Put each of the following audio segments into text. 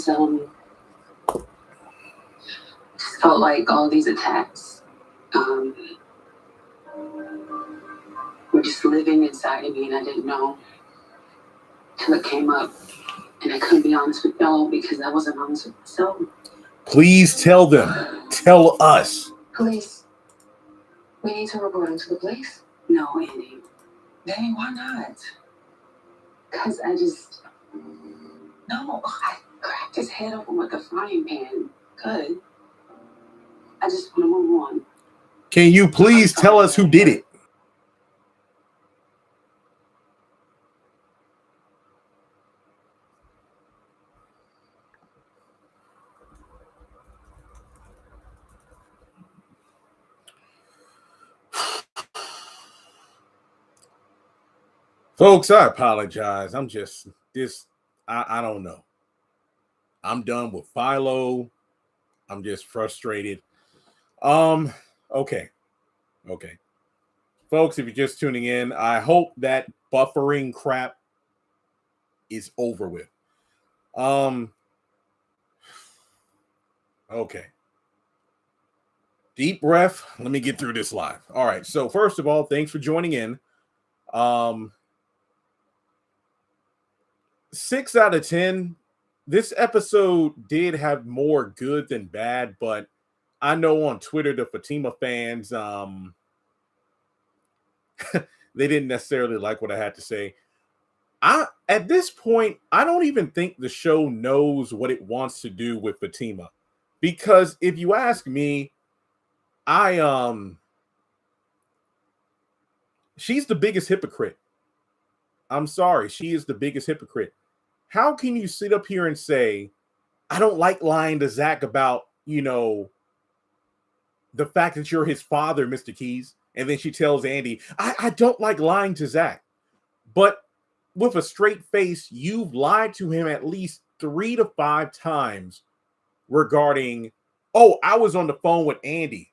just felt like all these attacks were just living inside of me, and I didn't know till it came up. And I couldn't be honest with y'all because I wasn't honest with myself. Please tell them. Tell us. Police. We need to report him to the police. No, Andy. Dang, why not? Because No, I cracked his head open with a frying pan. Good. I just want to move on. Can you please tell us who did it? Folks, I apologize. I don't know. I'm done with Philo. I'm just frustrated. Okay. Folks, if you're just tuning in, I hope that buffering crap is over with. Okay. Deep breath. Let me get through this live. All right. So first of all, thanks for joining in. 6 out of 10. This episode did have more good than bad, but I know on Twitter the Fatima fans they didn't necessarily like what I had to say. At this point, I don't even think the show knows what it wants to do with Fatima. Because if you ask me, she's the biggest hypocrite. I'm sorry, she is the biggest hypocrite. How can you sit up here and say, I don't like lying to Zach about, the fact that you're his father, Mr. Keys. And then she tells Andy, I don't like lying to Zach. But with a straight face, you've lied to him at least 3 to 5 times regarding, oh, I was on the phone with Andy.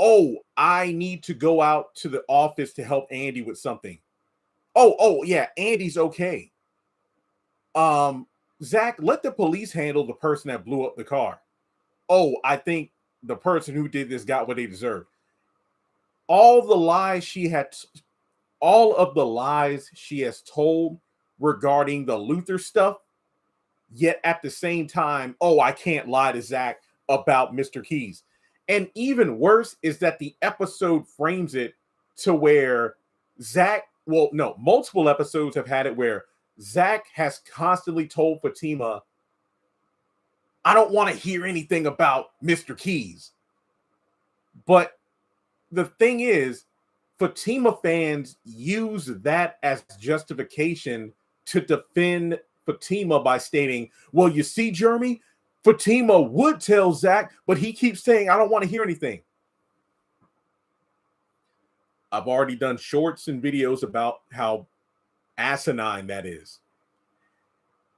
Oh, I need to go out to the office to help Andy with something. Oh, yeah, Andy's okay. Zach, let the police handle the person that blew up the car. Oh, I think the person who did this got what they deserved. All of the lies she has told regarding the Luther stuff, yet at the same time, oh, I can't lie to Zach about Mr. Keys. And even worse is that the episode frames it to where multiple episodes have had it where Zach has constantly told Fatima, I don't want to hear anything about Mr. Keys. But the thing is, Fatima fans use that as justification to defend Fatima by stating, well, you see, Jeremy, Fatima would tell Zach, but he keeps saying, I don't want to hear anything. I've already done shorts and videos about how asinine that is.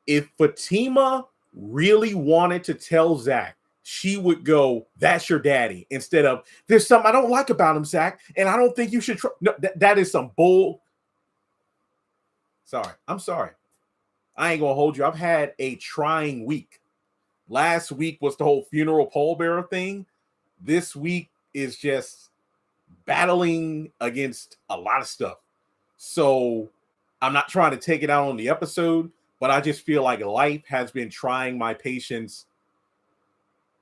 If Fatima really wanted to tell Zach, she would go, that's your daddy, instead of, there's something I don't like about him, Zach, and I don't think you should no, that is some bull. I'm sorry. I ain't gonna hold you. I've had a trying week. Last week was the whole funeral pallbearer thing. This week is just battling against a lot of stuff. So I'm not trying to take it out on the episode, but I just feel like life has been trying my patience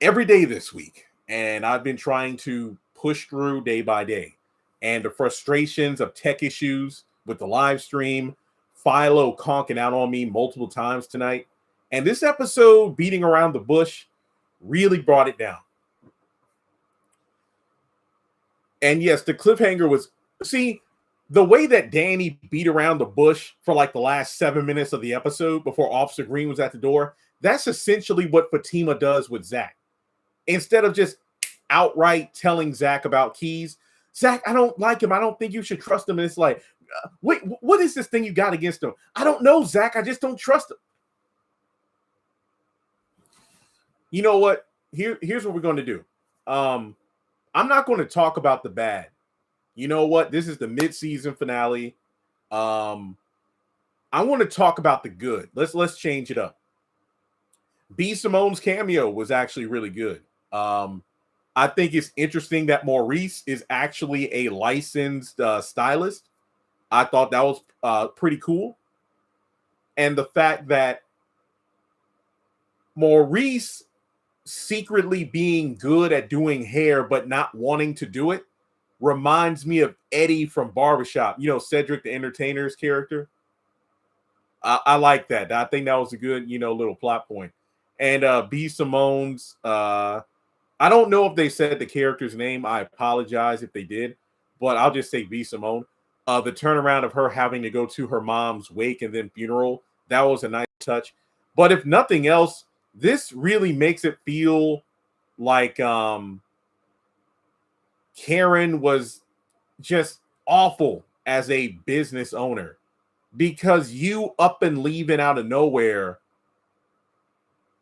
every day this week. And I've been trying to push through day by day. And the frustrations of tech issues with the live stream, Philo conking out on me multiple times tonight. And this episode, beating around the bush, really brought it down. And yes, the cliffhanger was, see, the way that Danny beat around the bush for like the last 7 minutes of the episode before Officer Green was at the door, that's essentially what Fatima does with Zach. Instead of just outright telling Zach about Keys, Zach, I don't like him. I don't think you should trust him. And it's like, wait, what is this thing you got against him? I don't know, Zach. I just don't trust him. You know what? Here's what we're going to do. I'm not going to talk about the bad. You know what? This is the mid-season finale. I want to talk about the good. Let's change it up. B. Simone's cameo was actually really good. I think it's interesting that Maurice is actually a licensed stylist. I thought that was pretty cool. And the fact that Maurice secretly being good at doing hair but not wanting to do it reminds me of Eddie from Barbershop. You know, Cedric the Entertainer's character. I like that. I think that was a good, little plot point. And B. Simone's, I don't know if they said the character's name. I apologize if they did, but I'll just say B. Simone. The turnaround of her having to go to her mom's wake and then funeral, that was a nice touch. But if nothing else, this really makes it feel like Karen was just awful as a business owner, because you up and leaving out of nowhere,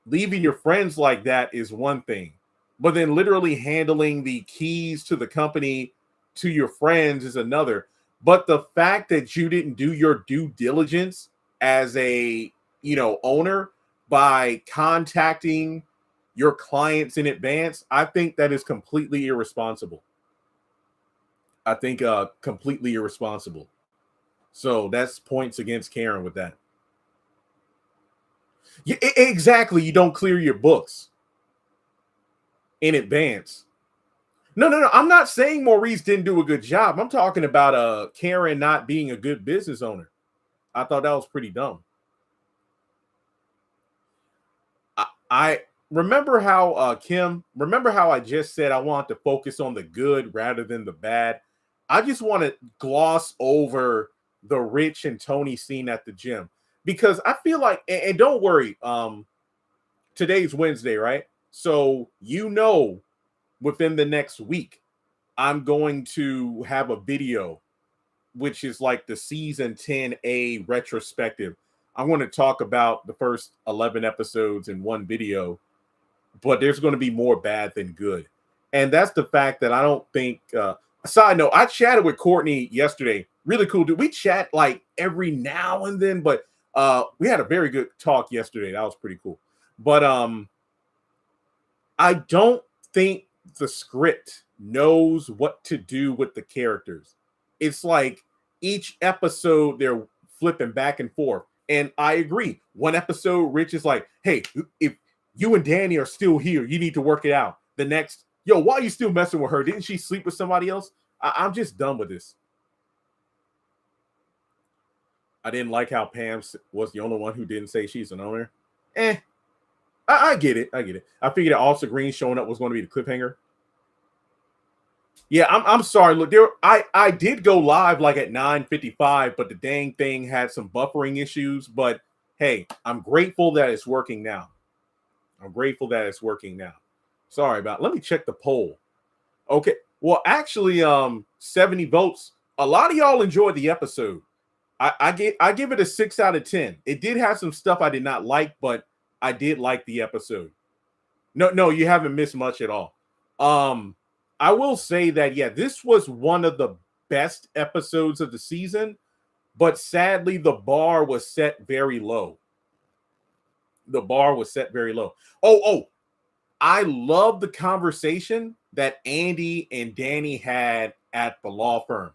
leaving your friends like that is one thing, but then literally handling the keys to the company to your friends is another. But the fact that you didn't do your due diligence as a owner by contacting your clients in advance, I think that is completely irresponsible. I think completely irresponsible. So that's points against Karen with that. Yeah, exactly. You don't clear your books in advance. No. I'm not saying Maurice didn't do a good job. I'm talking about Karen not being a good business owner. I thought that was pretty dumb. I remember how Kim, remember how I just said I want to focus on the good rather than the bad. I just want to gloss over the Rich and Tony scene at the gym, because I feel like, and don't worry, today's Wednesday, right? So within the next week, I'm going to have a video, which is like the season 10A retrospective. I'm going to talk about the first 11 episodes in one video, but there's going to be more bad than good. And that's the fact that I don't think, side note, I chatted with Courtney yesterday. Really cool dude. We chat like every now and then, but we had a very good talk yesterday. That was pretty cool. But I don't think the script knows what to do with the characters. It's like each episode they're flipping back and forth. And I agree. One episode, Rich is like, hey, if you and Danny are still here, you need to work it out. The next, yo, why are you still messing with her? Didn't she sleep with somebody else? I'm just done with this. I didn't like how Pam was the only one who didn't say she's an owner. I get it. I figured that Officer Green showing up was going to be the cliffhanger. Yeah, I'm sorry. Look, I did go live like at 9:55, but the dang thing had some buffering issues. But hey, I'm grateful that it's working now. Sorry about. Let me check the poll. Okay. Well, actually, 70 votes. A lot of y'all enjoyed the episode. I give it a 6 out of 10. It did have some stuff I did not like, but I did like the episode. No, you haven't missed much at all. I will say that, yeah, this was one of the best episodes of the season, but sadly, the bar was set very low. Oh, I love the conversation that Andy and Danny had at the law firm.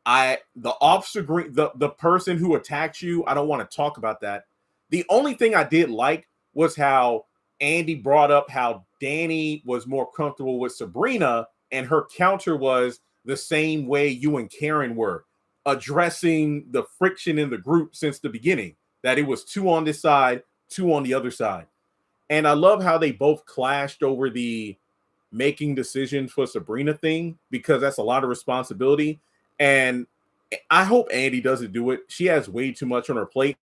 The officer, the person who attacked you, I don't want to talk about that. The only thing I did like was how Andy brought up how Danny was more comfortable with Sabrina, and her counter was the same way you and Karen were, addressing the friction in the group since the beginning, that it was 2 on this side, 2 on the other side. And I love how they both clashed over the making decisions for Sabrina thing, because that's a lot of responsibility. And I hope Andy doesn't do it. She has way too much on her plate.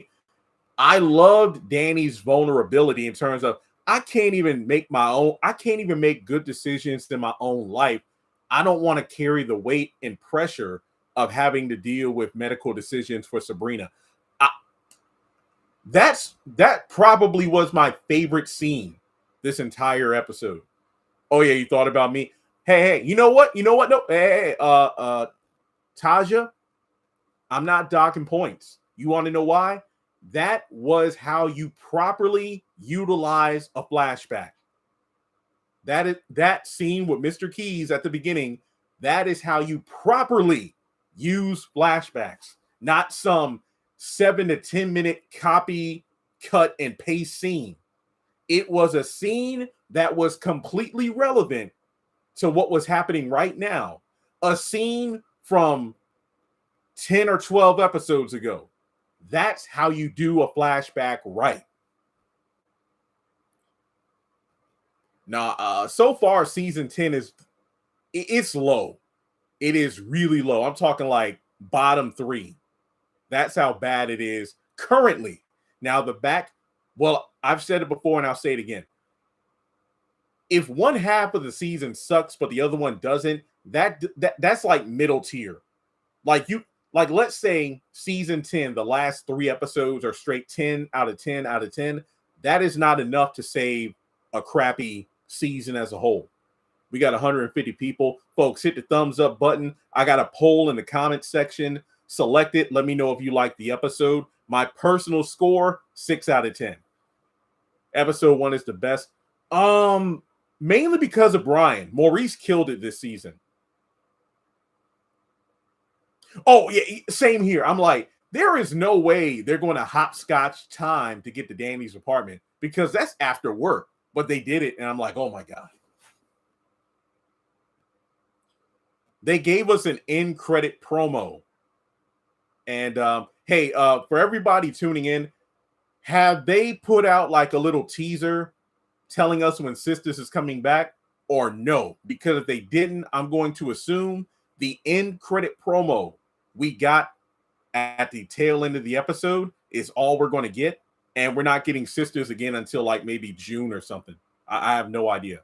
I loved Danny's vulnerability in terms of, I can't even make good decisions in my own life. I don't want to carry the weight and pressure of having to deal with medical decisions for Sabrina. That probably was my favorite scene this entire episode. Oh yeah, you thought about me. Hey, you know what? No, hey, Taja, I'm not docking points. You want to know why? That was how you properly utilize a flashback. That scene with Mr. Keys at the beginning, that is how you properly use flashbacks, not some 7 to 10 minute copy, cut, and paste scene. It was a scene that was completely relevant to what was happening right now. A scene from 10 or 12 episodes ago. That's how you do a flashback right. Now, so far, season 10 it's low. It is really low. I'm talking like bottom 3. That's how bad it is currently. Now, well, I've said it before and I'll say it again. If one half of the season sucks, but the other one doesn't, that's like middle tier. Like let's say season 10, the last 3 episodes are straight 10 out of 10 out of 10. That is not enough to save a crappy season as a whole. We got 150 people. Folks, hit the thumbs up button. I got a poll in the comment section. Select it. Let me know if you like the episode. My personal score, 6 out of 10. Episode 1 is the best. Mainly because of Brian. Maurice killed it this season. Oh, yeah, same here. I'm like, there is no way they're going to hopscotch time to get to Danny's apartment because that's after work. But they did it, and I'm like, oh my God. They gave us an end credit promo. And hey, for everybody tuning in, have they put out like a little teaser telling us when Sistas is coming back or no? Because if they didn't, I'm going to assume the end credit promo we got at the tail end of the episode is all we're going to get. And we're not getting Sistas again until like maybe June or something. I have no idea.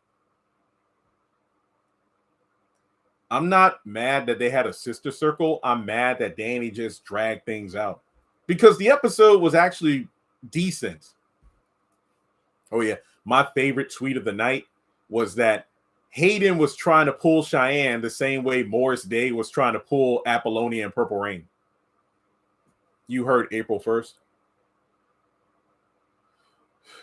I'm not mad that they had a sister circle. I'm mad that Danny just dragged things out because the episode was actually decent. Oh, yeah. My favorite tweet of the night was that Hayden was trying to pull Cheyenne the same way Morris Day was trying to pull Apollonia and Purple Rain. You heard April 1st.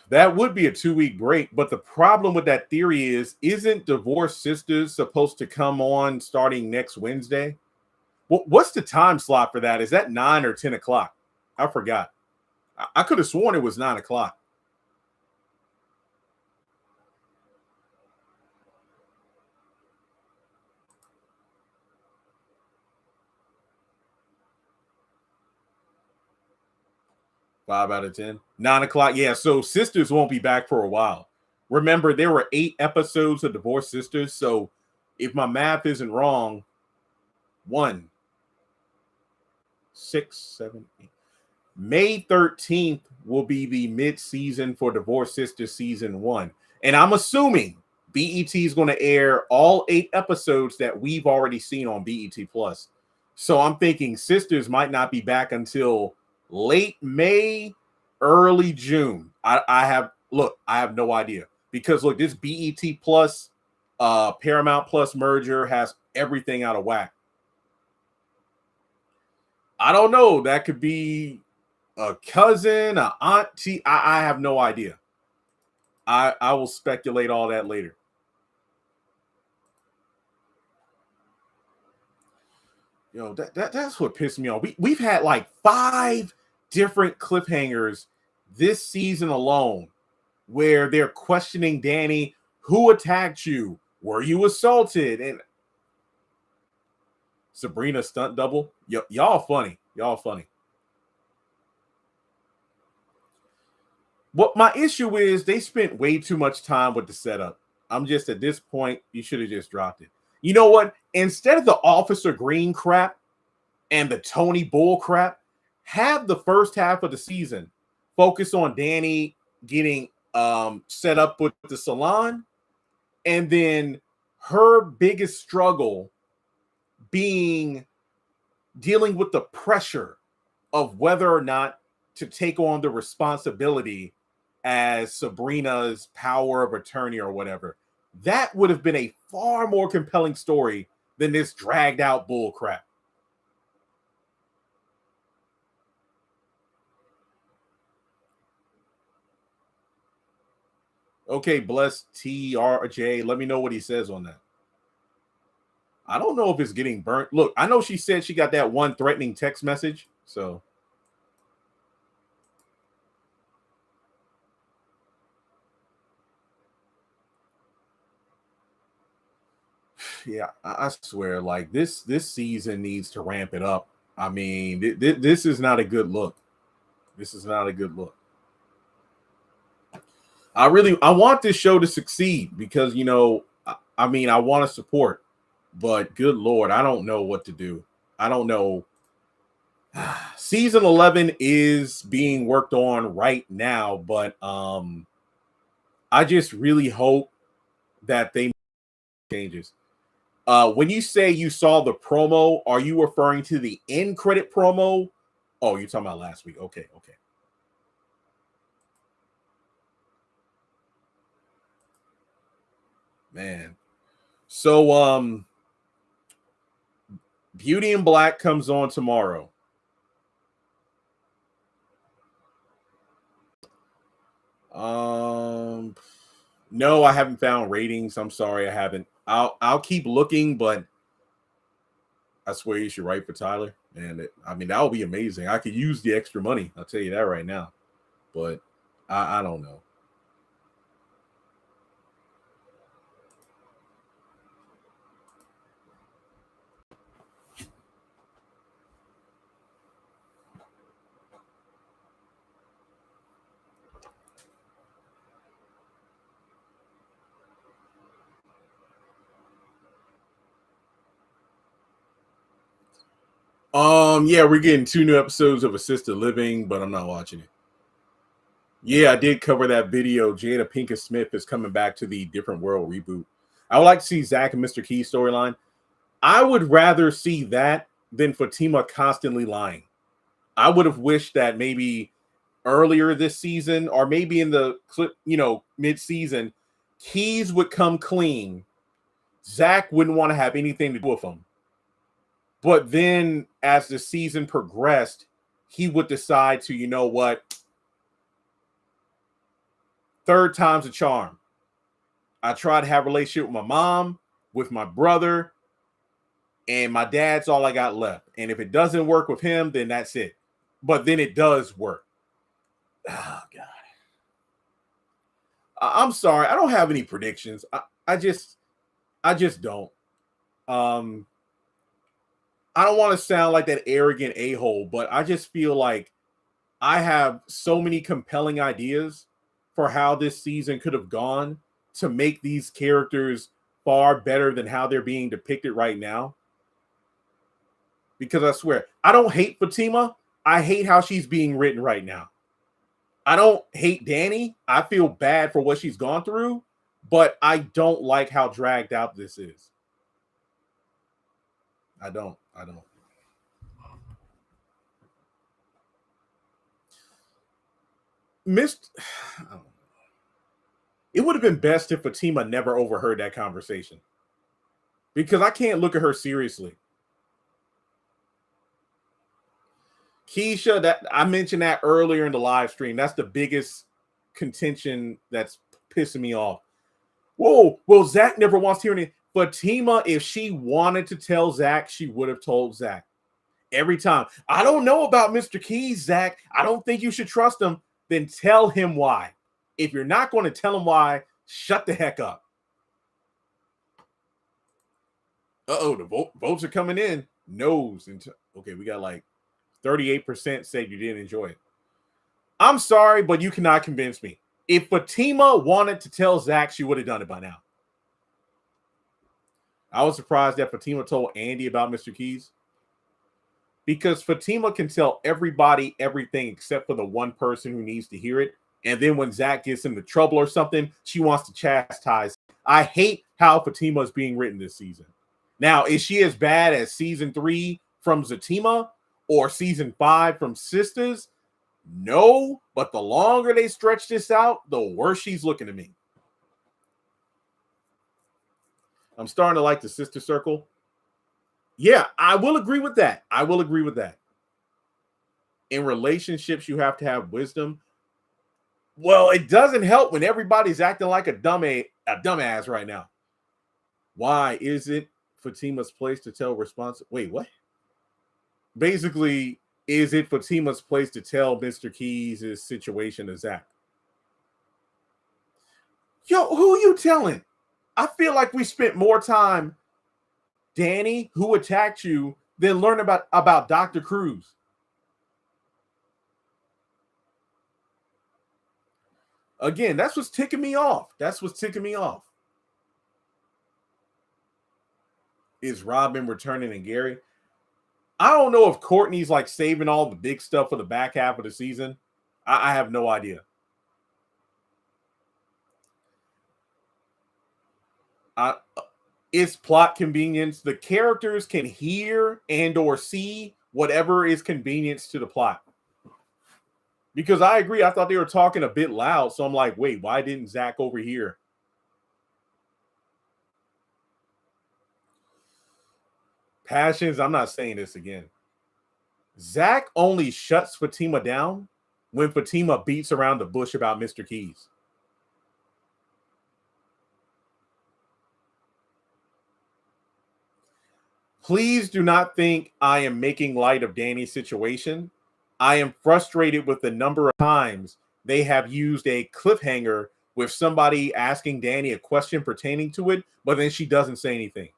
That would be a 2-week break, but the problem with that theory is, isn't Divorced Sisters supposed to come on starting next Wednesday? What's the time slot for that? Is that 9 or 10 o'clock? I forgot. I could have sworn it was 9 o'clock. Five out of 10. 9 o'clock. Yeah, so Sisters won't be back for a while. Remember, there were 8 episodes of Divorced Sisters. So if my math isn't wrong, 1, 6, 7, 8. May 13th will be the mid-season for Divorced Sisters season 1. And I'm assuming BET is going to air all 8 episodes that we've already seen on BET Plus. So I'm thinking Sisters might not be back until late May, early June. I have no idea because look, this BET Plus, Paramount Plus merger has everything out of whack. I don't know. That could be a cousin, an auntie. I have no idea. I will speculate all that later. You know, that's what pissed me off. We've had like 5 different cliffhangers this season alone where they're questioning Danny, who attacked you? Were you assaulted? And Sabrina stunt double. Y'all funny. Y'all funny. What my issue is, they spent way too much time with the setup. I'm just at this point, you should have just dropped it. You know what? Instead of the Officer Green crap and the Tony Bull crap, have the first half of the season focus on Danny getting set up with the salon, and then her biggest struggle being dealing with the pressure of whether or not to take on the responsibility as Sabrina's power of attorney or whatever. That would have been a far more compelling story than this dragged out bull crap. Okay, bless TRJ. Let me know what he says on that. I don't know if it's getting burnt. Look, I know she said she got that one threatening text message. So yeah, I swear, like this season needs to ramp it up. I mean, this is not a good look. This is not a good look. I want this show to succeed because I mean I want to support, but good Lord, I don't know what to do. I don't know. Season 11 is being worked on right now, but I just really hope that they make changes. When you say you saw the promo, are you referring to the end credit promo? Oh, you're talking about last week. Okay. Man. So Beauty in Black comes on tomorrow. No, I haven't found ratings. I'm sorry, I haven't. I'll keep looking, but I swear you should write for Tyler. And I mean, that would be amazing. I could use the extra money. I'll tell you that right now. But I don't know. Yeah, we're getting 2 new episodes of Assisted Living, but I'm not watching it. Yeah, I did cover that video. Jada Pinkett Smith is coming back to the Different World reboot. I would like to see Zach and Mr. Key storyline. I would rather see that than Fatima constantly lying. I would have wished that maybe earlier this season or maybe in the mid-season, Keys would come clean. Zach wouldn't want to have anything to do with him. But then as the season progressed, he would decide to, you know what? Third time's a charm. I try to have a relationship with my mom, with my brother, and my dad's all I got left. And if it doesn't work with him, then that's it. But then it does work. Oh, God. I'm sorry. I don't have any predictions. I just don't. I don't want to sound like that arrogant a-hole, but I just feel like I have so many compelling ideas for how this season could have gone to make these characters far better than how they're being depicted right now. Because I swear, I don't hate Fatima. I hate how she's being written right now. I don't hate Danny. I feel bad for what she's gone through, but I don't like how dragged out this is. I don't. Missed. It would have been best if Fatima never overheard that conversation. Because I can't look at her seriously. Keisha, that I mentioned that earlier in the live stream. That's the biggest contention that's pissing me off. Whoa, well, Zach never wants to hear anything. Fatima, if she wanted to tell Zach, she would have told Zach. Every time. I don't know about Mr. Keys, Zach. I don't think you should trust him. Then tell him why. If you're not going to tell him why, shut the heck up. The votes are coming in. No's. Okay, we got like 38% said you didn't enjoy it. I'm sorry, but you cannot convince me. If Fatima wanted to tell Zach, she would have done it by now. I was surprised that Fatima told Andy about Mr. Keys. Because Fatima can tell everybody everything except for the one person who needs to hear it. And then when Zach gets into trouble or something, she wants to chastise. I hate how Fatima is being written this season. Now, is she as bad as season 3 from Zatima or season 5 from Sistas? No, but the longer they stretch this out, the worse she's looking to me. I'm starting to like the sister circle. Yeah, I will agree with that. In relationships, you have to have wisdom. Well, it doesn't help when everybody's acting like a dumbass right now. Why is it Fatima's place to tell Wait, what? Basically, is it Fatima's place to tell Mr. Keys' situation to Zach? Yo, who you telling? I feel like we spent more time, Danny, who attacked you, than learn about Dr. Cruz. Again, that's what's ticking me off. Is Robin returning and Gary? I don't know if Courtney's like saving all the big stuff for the back half of the season. I have no idea. It's plot convenience. The characters can hear and or see whatever is convenience to the plot. Because I agree, I thought they were talking a bit loud. So I'm like, wait, why didn't Zach overhear? Passions, I'm not saying this again. Zach only shuts Fatima down when Fatima beats around the bush about Mr. Keys. Please do not think I am making light of Danny's situation. I am frustrated with the number of times they have used a cliffhanger with somebody asking Danny a question pertaining to it, but then she doesn't say anything.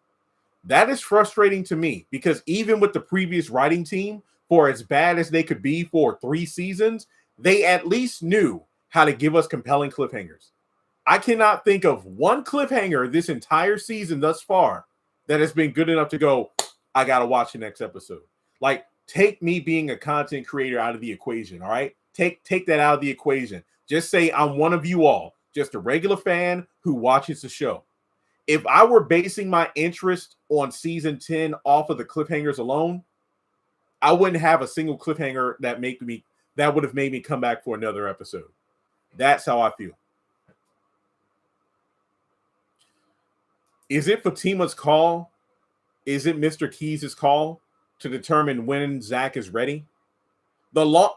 That is frustrating to me because even with the previous writing team, for as bad as they could be for 3 seasons, they at least knew how to give us compelling cliffhangers. I cannot think of one cliffhanger this entire season thus far that has been good enough to go, I got to watch the next episode. Like, take me being a content creator out of the equation, all right? Take that out of the equation. Just say I'm one of you all, just a regular fan who watches the show. If I were basing my interest on season 10 off of the cliffhangers alone, I wouldn't have a single cliffhanger that would have made me come back for another episode. That's how I feel. Is it Fatima's call? Is it Mr. Keys' call to determine when Zach is ready? I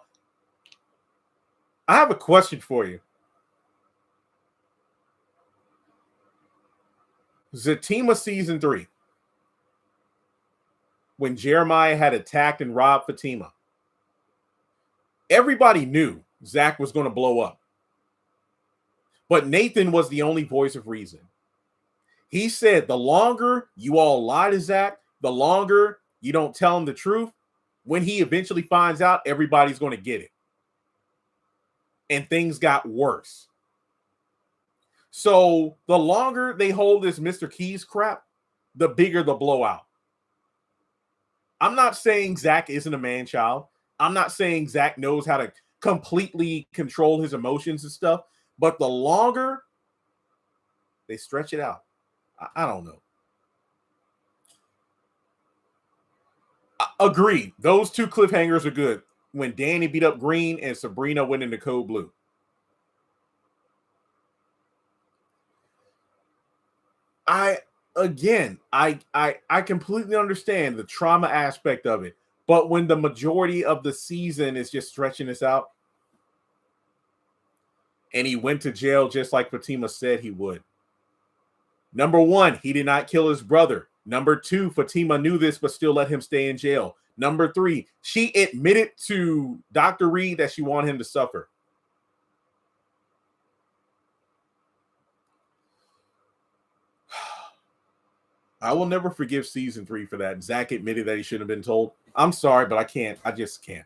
have a question for you. Zatima season 3, when Jeremiah had attacked and robbed Fatima, everybody knew Zach was going to blow up. But Nathan was the only voice of reason. He said the longer you all lie to Zach, the longer you don't tell him the truth, when he eventually finds out, everybody's going to get it. And things got worse. So the longer they hold this Mr. Keys crap, the bigger the blowout. I'm not saying Zach isn't a man-child. I'm not saying Zach knows how to completely control his emotions and stuff. But the longer they stretch it out, I don't know. Agreed. Those 2 cliffhangers are good. When Danny beat up Green and Sabrina went into Code Blue. I completely understand the trauma aspect of it. But when the majority of the season is just stretching this out, and he went to jail just like Fatima said he would. Number 1, he did not kill his brother. Number 2, Fatima knew this but still let him stay in jail. Number 3, she admitted to Dr. Reed that she wanted him to suffer. I will never forgive season 3 for that. Zach admitted that he shouldn't have been told. I'm sorry, but I can't. I just can't.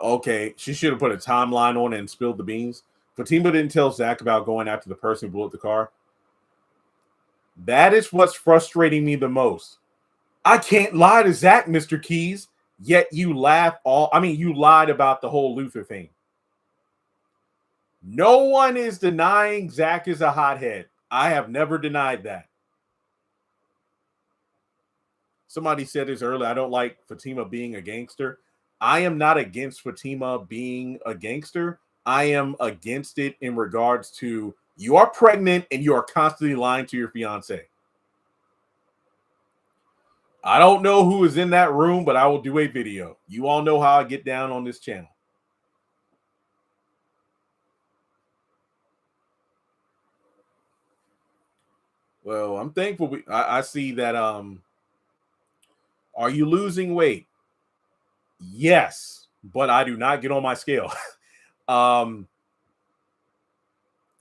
Okay, she should have put a timeline on it and spilled the beans. Fatima didn't tell Zach about going after the person who blew up the car. That is what's frustrating me the most. I can't lie to Zach, Mr. Keys, yet you lied about the whole Luther thing. No one is denying Zach is a hothead. I have never denied that. Somebody said this earlier. I don't like Fatima being a gangster. I am not against Fatima being a gangster. I am against it in regards to you are pregnant and you are constantly lying to your fiance. I don't know who is in that room, but I will do a video. You all know how I get down on this channel. Well, I'm thankful. I see that. Are you losing weight? Yes, but I do not get on my scale.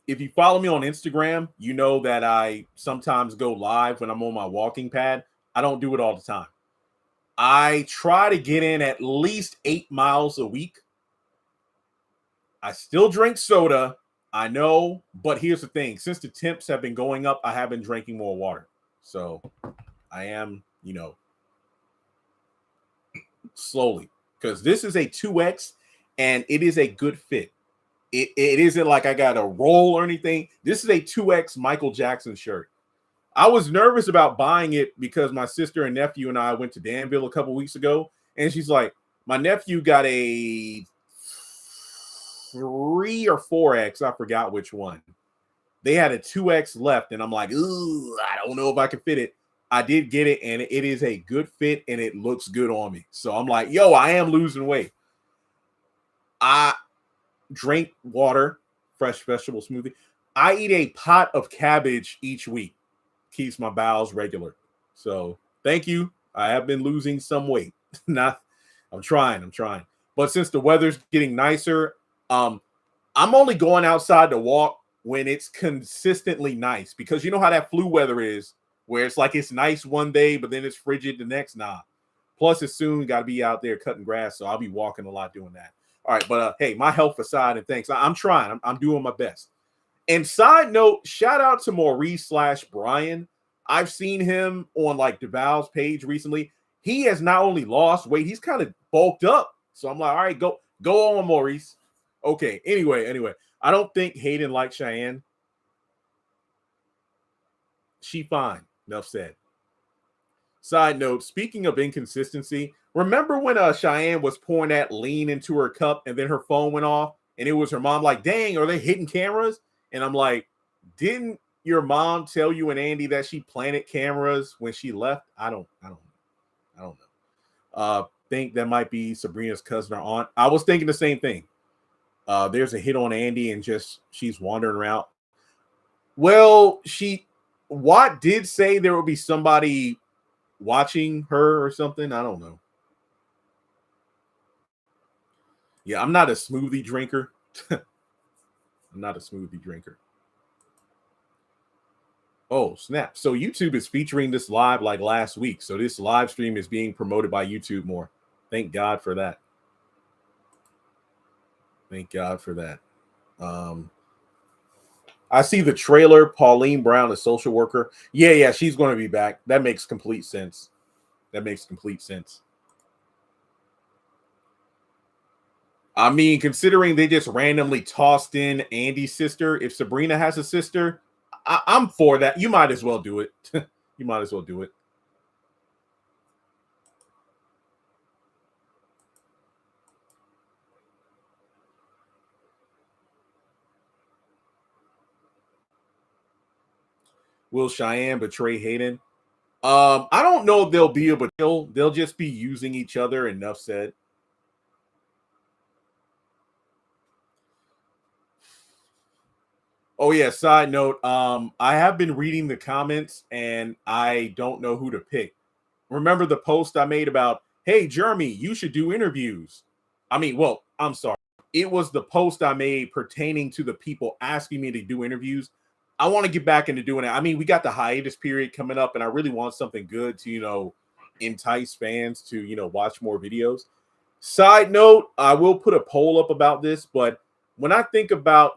If you follow me on Instagram, you know that I sometimes go live when I'm on my walking pad. I don't do it all the time. I try to get in at least 8 miles a week. I still drink soda. I know, but here's the thing. Since the temps have been going up, I have been drinking more water. So I am, slowly. Because this is a 2X and it is a good fit. It isn't like I got a roll or anything. This is a 2X Michael Jackson shirt. I was nervous about buying it because my sister and nephew and I went to Danville a couple weeks ago. And she's like, my nephew got a 3 or 4X. I forgot which one. They had a 2X left. And I'm like, ooh, I don't know if I can fit it. I did get it. And it is a good fit. And it looks good on me. So I'm like, yo, I am losing weight. I drink water, fresh vegetable smoothie. I eat a pot of cabbage each week. Keeps my bowels regular. So thank you. I have been losing some weight. I'm trying. But since the weather's getting nicer, I'm only going outside to walk when it's consistently nice, because you know how that flu weather is, where it's like it's nice one day, but then it's frigid the next. Nah. Plus, it's soon got to be out there cutting grass, so I'll be walking a lot doing that. All right, but hey, my health aside, and thanks. I'm trying. I'm doing my best. And side note, shout out to Maurice/Brian. I've seen him on like DeVal's page recently. He has not only lost weight, he's kind of bulked up. So I'm like, all right, go on, Maurice. Okay. Anyway, I don't think Hayden likes Cheyenne. She fine. Enough said. Side note, speaking of inconsistency, remember when Cheyenne was pouring that lean into her cup and then her phone went off and it was her mom like, dang, are they hitting cameras? And I'm like, didn't your mom tell you and Andy that she planted cameras when she left? I don't know. Think that might be Sabrina's cousin or aunt. I was thinking the same thing. There's a hit on Andy and just she's wandering around. Well, Watt did say there would be somebody watching her or something. I don't know. Yeah, I'm not a smoothie drinker. Oh, snap. So YouTube is featuring this live like last week. So this live stream is being promoted by YouTube more. Thank God for that. I see the trailer. Pauline Brown, the social worker. Yeah, she's going to be back. That makes complete sense. I mean, considering they just randomly tossed in Andy's sister, if Sabrina has a sister, I'm for that. You might as well do it. Will Cheyenne betray Hayden? I don't know if they'll be a betrayal. They'll just be using each other. Enough said. Oh yeah, side note, I have been reading the comments and I don't know who to pick. Remember the post I made about, hey Jeremy, you should do interviews. I'm sorry. It was the post I made pertaining to the people asking me to do interviews. I want to get back into doing it. I mean, we got the hiatus period coming up and I really want something good to, entice fans to, watch more videos. Side note, I will put a poll up about this, but when I think about,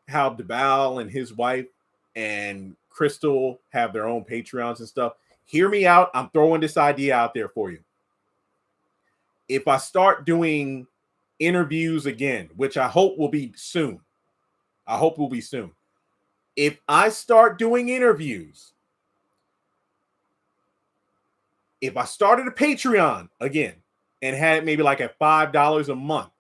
how DeVal and his wife and Crystal have their own Patreons and stuff, hear me out. I'm throwing this idea out there for you. If I start doing interviews again, which I hope will be soon. If I start doing interviews, if I started a Patreon again and had maybe like at $5 a month,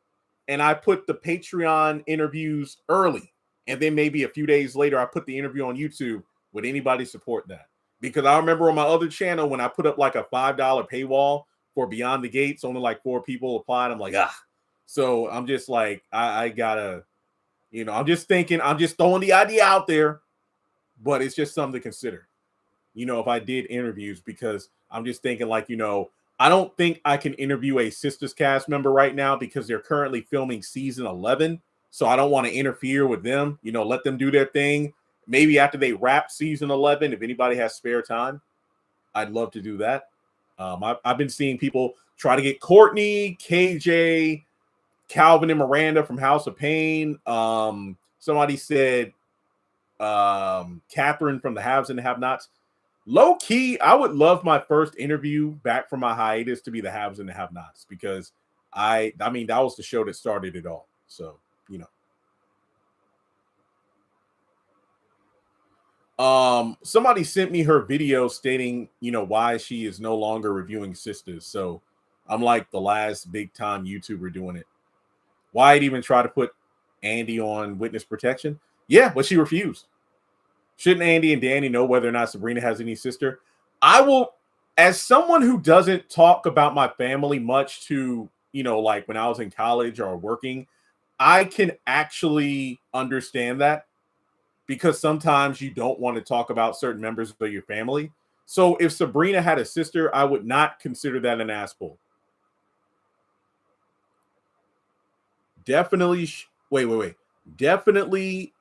and I put the Patreon interviews early, and then maybe a few days later, I put the interview on YouTube, would anybody support that? Because I remember on my other channel when I put up like a $5 paywall for Beyond the Gates, only like 4 people applied. I'm like, So I'm just like, I gotta, I'm just thinking, I'm just throwing the idea out there, but it's just something to consider, if I did interviews, because I'm just thinking like, I don't think I can interview a Sistas cast member right now because they're currently filming season 11. So I don't want to interfere with them, let them do their thing. Maybe after they wrap season 11, if anybody has spare time, I'd love to do that. I've been seeing people try to get Courtney, KJ, Calvin, and Miranda from House of Pain. Somebody said Catherine from the Haves and the Have-Nots. Low key, I would love my first interview back from my hiatus to be the Haves and the Have-Nots, because I mean, that was the show that started it all. So, somebody sent me her video stating, why she is no longer reviewing Sistas. So I'm like the last big time YouTuber doing it. Why'd even try to put Andy on witness protection? Yeah, but she refused. Shouldn't Andy and Danny know whether or not Sabrina has any sister? I will, as someone who doesn't talk about my family much to, like when I was in college or working, I can actually understand that, because sometimes you don't want to talk about certain members of your family. So if Sabrina had a sister, I would not consider that an asshole. Definitely, wait. Definitely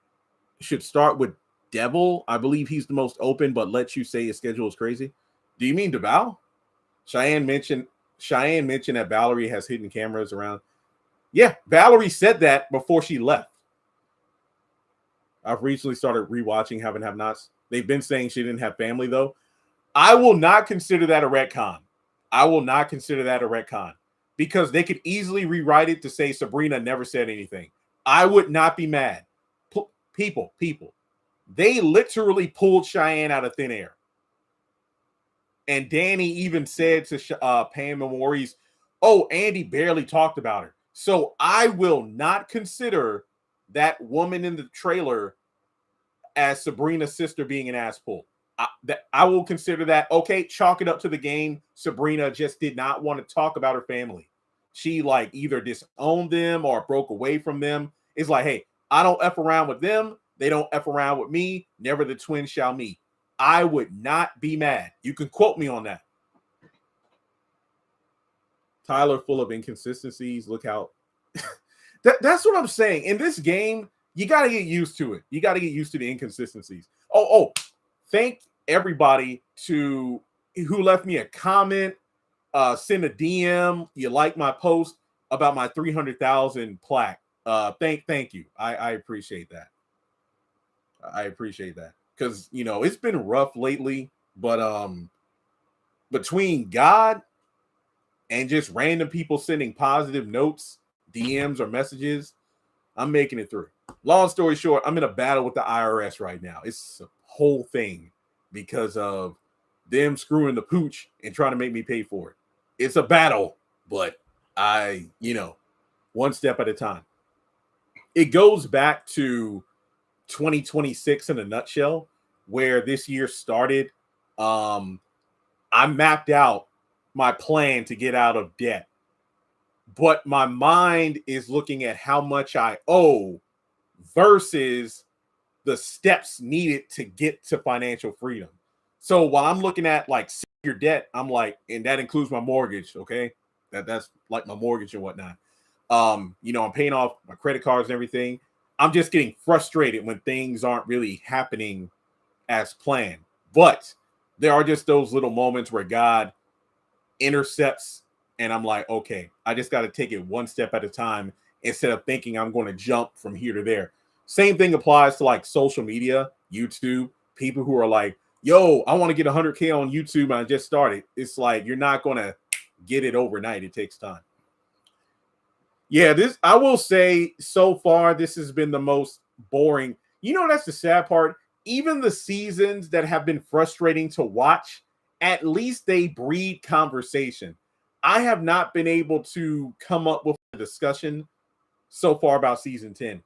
should start with Devil. I believe he's the most open, but lets you say his schedule is crazy. Do you mean DeVal? Cheyenne mentioned that Valerie has hidden cameras around. Yeah, Valerie said that before she left. I've recently started rewatching Have and Have Nots. They've been saying she didn't have family, though. I will not consider that a retcon. Because they could easily rewrite it to say Sabrina never said anything. I would not be mad. People. They literally pulled Cheyenne out of thin air. And Danny even said to Pam and Maurice, oh, Andy barely talked about her. So I will not consider that woman in the trailer as Sabrina's sister being an asshole. I will consider that, okay, chalk it up to the game. Sabrina just did not want to talk about her family. She like either disowned them or broke away from them. It's like, hey, I don't F around with them. They don't F around with me. Never the twins shall meet. I would not be mad. You can quote me on that. Tyler full of inconsistencies. Look out. That's what I'm saying. In this game, you got to get used to it. You got to get used to the inconsistencies. Oh, thank everybody who left me a comment, send a DM. You like my post about my 300,000 plaque. Thank you. I appreciate that. Because it's been rough lately, but between God and just random people sending positive notes, DMs or messages, I'm making it through. Long story short, I'm in a battle with the IRS right now. It's a whole thing because of them screwing the pooch and trying to make me pay for it. It's a battle, but one step at a time. It goes back to 2026 in a nutshell, where this year started. I mapped out my plan to get out of debt, but my mind is looking at how much I owe versus the steps needed to get to financial freedom. So while I'm looking at like your debt, I'm like, and that includes my mortgage. Okay. That's like my mortgage and whatnot. I'm paying off my credit cards and everything. I'm just getting frustrated when things aren't really happening as planned. But there are just those little moments where God intercepts, and I'm like, okay, I just got to take it one step at a time instead of thinking I'm going to jump from here to there. Same thing applies to like social media, YouTube, people who are like, yo, I want to get 100K on YouTube and I just started. It's like, you're not going to get it overnight. It takes time. Yeah, I will say so far, this has been the most boring. That's the sad part. Even the seasons that have been frustrating to watch, at least they breed conversation. I have not been able to come up with a discussion so far about season 10.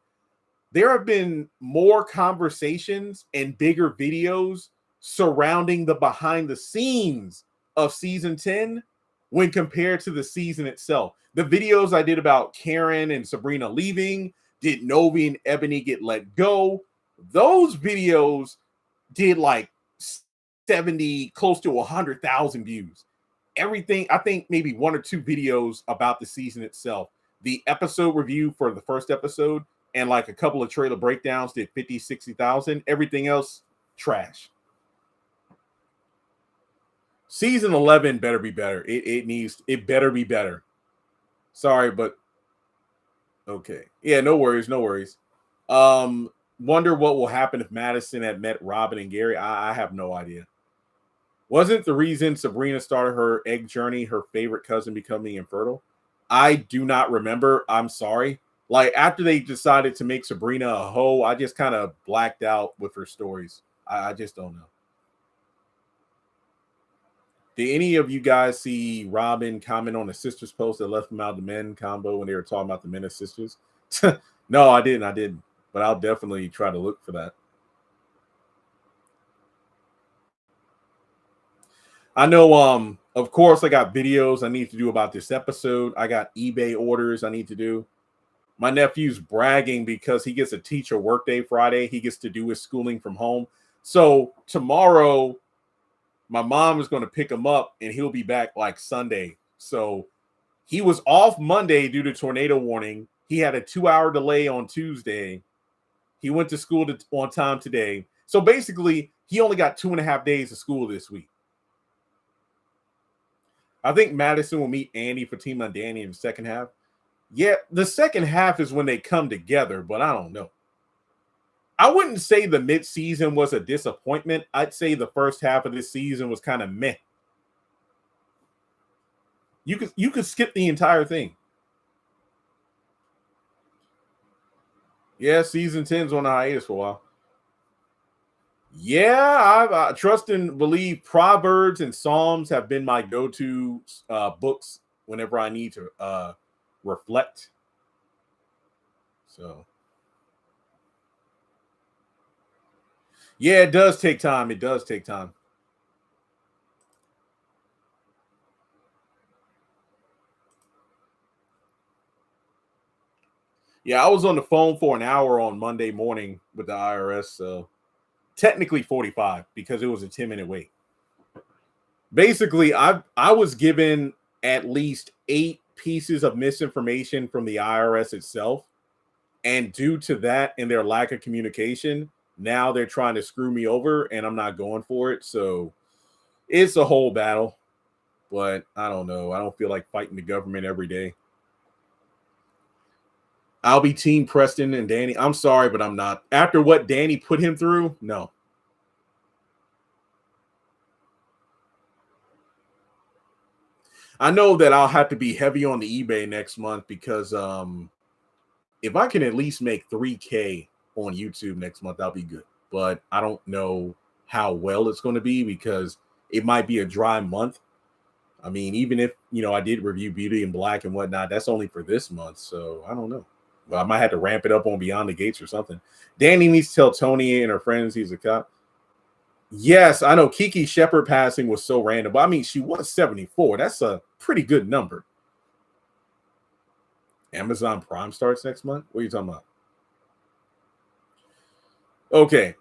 There have been more conversations and bigger videos surrounding the behind the scenes of season 10 when compared to the season itself. The videos I did about Karen and Sabrina leaving, did Novi and Ebony get let go? Those videos did like 70, close to 100,000 views. Everything, I think maybe one or two videos about the season itself. The episode review for the first episode and like a couple of trailer breakdowns did 50, 60,000. Everything else, trash. Season 11 better be better. It better be better. Sorry, but okay. Yeah, no worries, no worries. Wonder what will happen if Madison had met Robin and Gary. I have no idea. Wasn't the reason Sabrina started her egg journey her favorite cousin becoming infertile? I do not remember. I'm sorry. Like after they decided to make Sabrina a hoe, I just kind of blacked out with her stories. I just don't know. Did any of you guys see Robin comment on the sisters post that left them out the men combo when they were talking about the men and sisters? No, I didn't. But I'll definitely try to look for that. I know, of course, I got videos I need to do about this episode. I got eBay orders I need to do. My nephew's bragging because he gets a teacher workday Friday. He gets to do his schooling from home. So tomorrow, my mom is going to pick him up and he'll be back like Sunday. So he was off Monday due to tornado warning. He had a 2-hour delay on Tuesday. He went to school on time today. So basically, he only got 2.5 days of school this week. I think Madison will meet Andy, Fatima, and Danny in the second half. Yeah, the second half is when they come together, but I don't know. I wouldn't say the mid-season was a disappointment. I'd say the first half of this season was kind of meh. You could skip the entire thing. Yeah, season 10's on a hiatus for a while. Yeah, I trust and believe Proverbs and Psalms have been my go-to books whenever I need to reflect. So, yeah, it does take time. It does take time. Yeah, I was on the phone for an hour on Monday morning with the IRS. So technically 45 because it was a 10-minute wait. Basically, I was given at least 8 pieces of misinformation from the IRS itself. And due to that and their lack of communication, now they're trying to screw me over and I'm not going for it. So it's a whole battle. But I don't know. I don't feel like fighting the government every day. I'll be Team Preston and Danny. I'm sorry, but I'm not. After what Danny put him through, no. I know that I'll have to be heavy on the eBay next month because if I can at least make 3K on YouTube next month, that'll be good. But I don't know how well it's going to be because it might be a dry month. I mean, even if, I did review Beauty and Black and whatnot, that's only for this month. So I don't know. Well, I might have to ramp it up on Beyond the Gates or something. Danny needs to tell Tony and her friends he's a cop. Yes, I know Kiki Shepard passing was so random. But I mean, she was 74. That's a pretty good number. Amazon Prime starts next month? What are you talking about? Okay.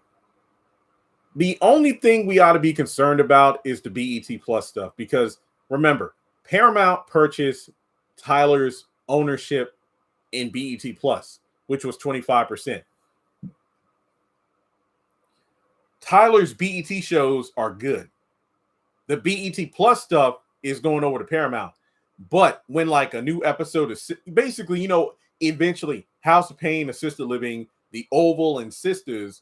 The only thing we ought to be concerned about is the BET Plus stuff because remember, Paramount purchased Tyler's ownership in BET Plus, which was 25%. Tyler's BET shows are good. The BET Plus stuff is going over to Paramount. But when like a new episode is basically, eventually House of Pain, Assisted Living, The Oval, and Sisters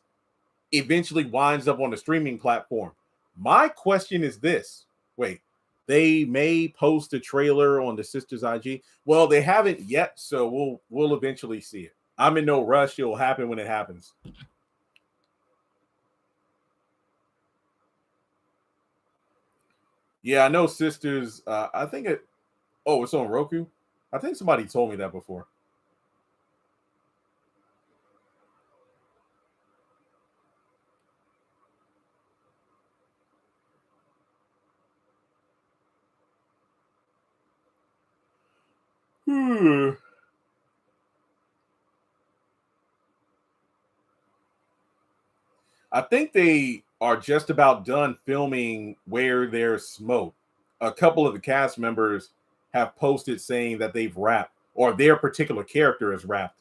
eventually winds up on the streaming platform. My question is this. Wait, they may post a trailer on the Sisters IG. Well, they haven't yet, so we'll eventually see it. I'm in no rush. It'll happen when it happens. Yeah, I know Sisters. I think it's on Roku. I think somebody told me that before. I think they are just about done filming Where There's Smoke. A couple of the cast members have posted saying that they've wrapped, or their particular character is wrapped.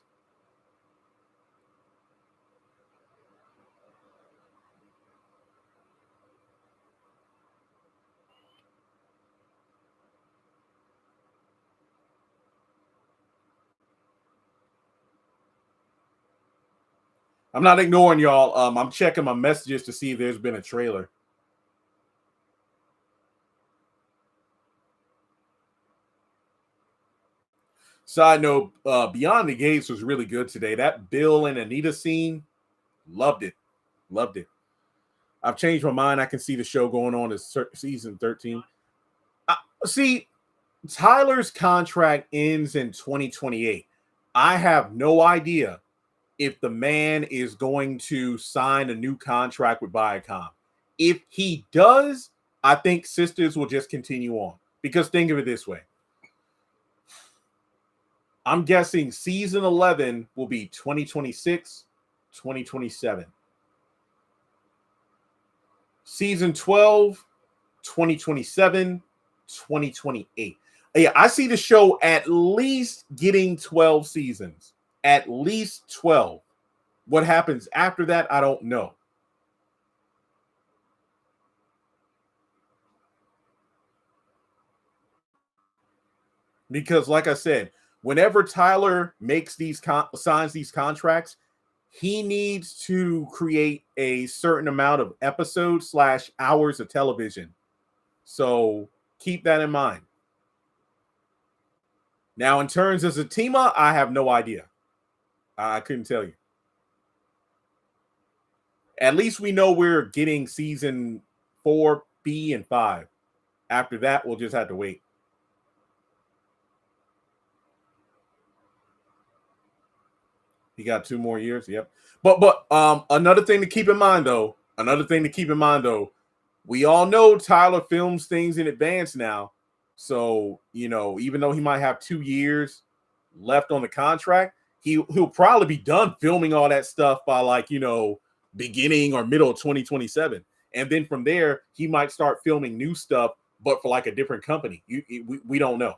I'm not ignoring y'all. I'm checking my messages to see if there's been a trailer. Side note, Beyond the Gates was really good today. That Bill and Anita scene, loved it. Loved it. I've changed my mind. I can see the show going on as season 13. See, Tyler's contract ends in 2028. I have no idea if the man is going to sign a new contract with Viacom. If he does, I think Sistas will just continue on. Because think of it this way. I'm guessing season 11 will be 2026, 2027. Season 12, 2027, 2028. Yeah, I see the show at least getting 12 seasons. At least 12. What happens after that, I don't know. Because like I said, whenever Tyler makes these signs these contracts, he needs to create a certain amount of episodes / hours of television. So keep that in mind. Now, in terms of Zatima, I have no idea. I couldn't tell you. At least we know we're getting season 4B and 5. After that, we'll just have to wait. He got 2 more years. Yep. But another thing to keep in mind though. We all know Tyler films things in advance now. So, even though he might have 2 years left on the contract, he'll probably be done filming all that stuff by beginning or middle of 2027. And then from there, he might start filming new stuff, but for a different company. We don't know.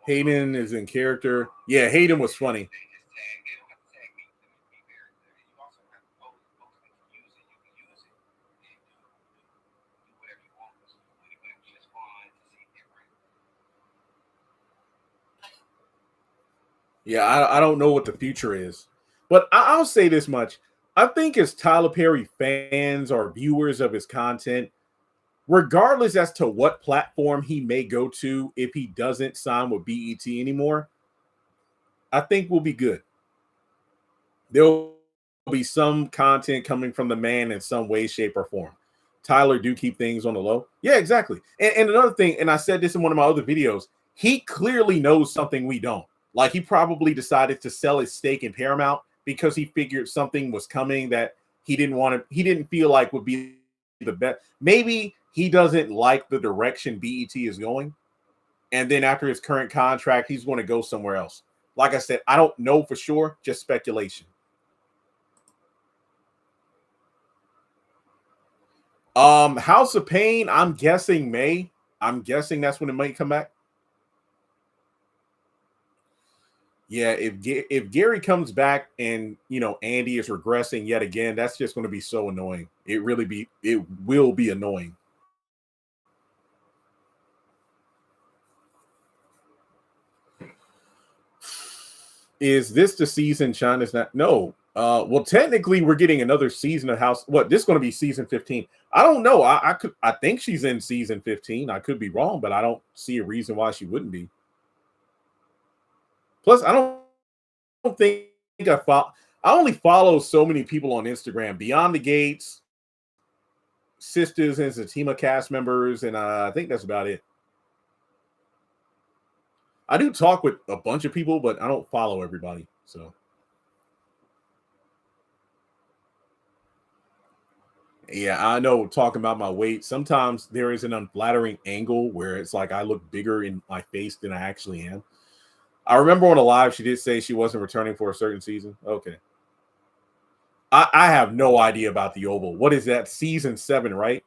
Hayden is in character. Yeah, Hayden was funny. Yeah, I don't know what the future is. But I'll say this much. I think as Tyler Perry fans or viewers of his content, regardless as to what platform he may go to if he doesn't sign with BET anymore, I think we'll be good. There'll be some content coming from the man in some way, shape, or form. Tyler do keep things on the low. Yeah, exactly. And another thing, and I said this in one of my other videos, he clearly knows something we don't. He probably decided to sell his stake in Paramount because he figured something was coming that he didn't feel like would be the best. Maybe he doesn't like the direction BET is going. And then after his current contract, he's going to go somewhere else. Like I said, I don't know for sure, just speculation. House of Pain, I'm guessing May. I'm guessing that's when it might come back. Yeah, if Gary comes back and Andy is regressing yet again, that's just going to be so annoying. It will be annoying. Is this the season China's not? No. Well, technically, we're getting another season of House. What, this is going to be season 15? I don't know. I think she's in season 15. I could be wrong, but I don't see a reason why she wouldn't be. Plus, I don't think I only follow so many people on Instagram. Beyond the Gates, Sistas and Zatima cast members, and I think that's about it. I do talk with a bunch of people, but I don't follow everybody. So, Yeah, I know. Talking about my weight, sometimes there is an unflattering angle where it's like I look bigger in my face than I actually am. I remember on a live, she did say she wasn't returning for a certain season. Okay. I have no idea about the Oval. What is that? Season 7, right?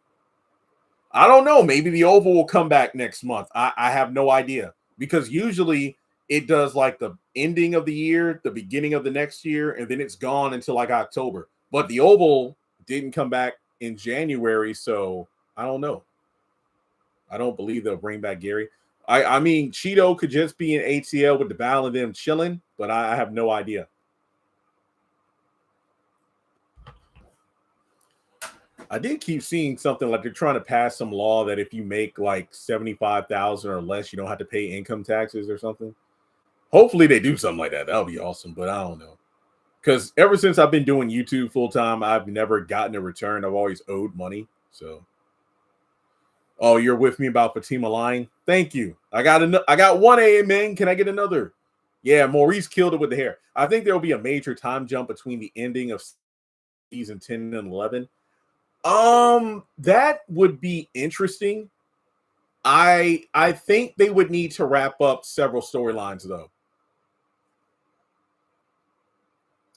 I don't know. Maybe the Oval will come back next month. I have no idea because usually it does like the ending of the year, the beginning of the next year, and then it's gone until like October. But the Oval didn't come back in January, so I don't know. I don't believe they'll bring back Gary. I mean, Cheeto could just be in ATL with the Val and them chilling, but I have no idea. I did keep seeing something like they're trying to pass some law that if you make like 75,000 or less, you don't have to pay income taxes or something. Hopefully they do something like that. That would be awesome, but I don't know. Because ever since I've been doing YouTube full time, I've never gotten a return. I've always owed money. So, oh, you're with me about Fatima lying? Thank you. I got one amen. Can I get another? Yeah, Maurice killed it with the hair. I think there will be a major time jump between the ending of season 10 and 11. That would be interesting. I think they would need to wrap up several storylines though.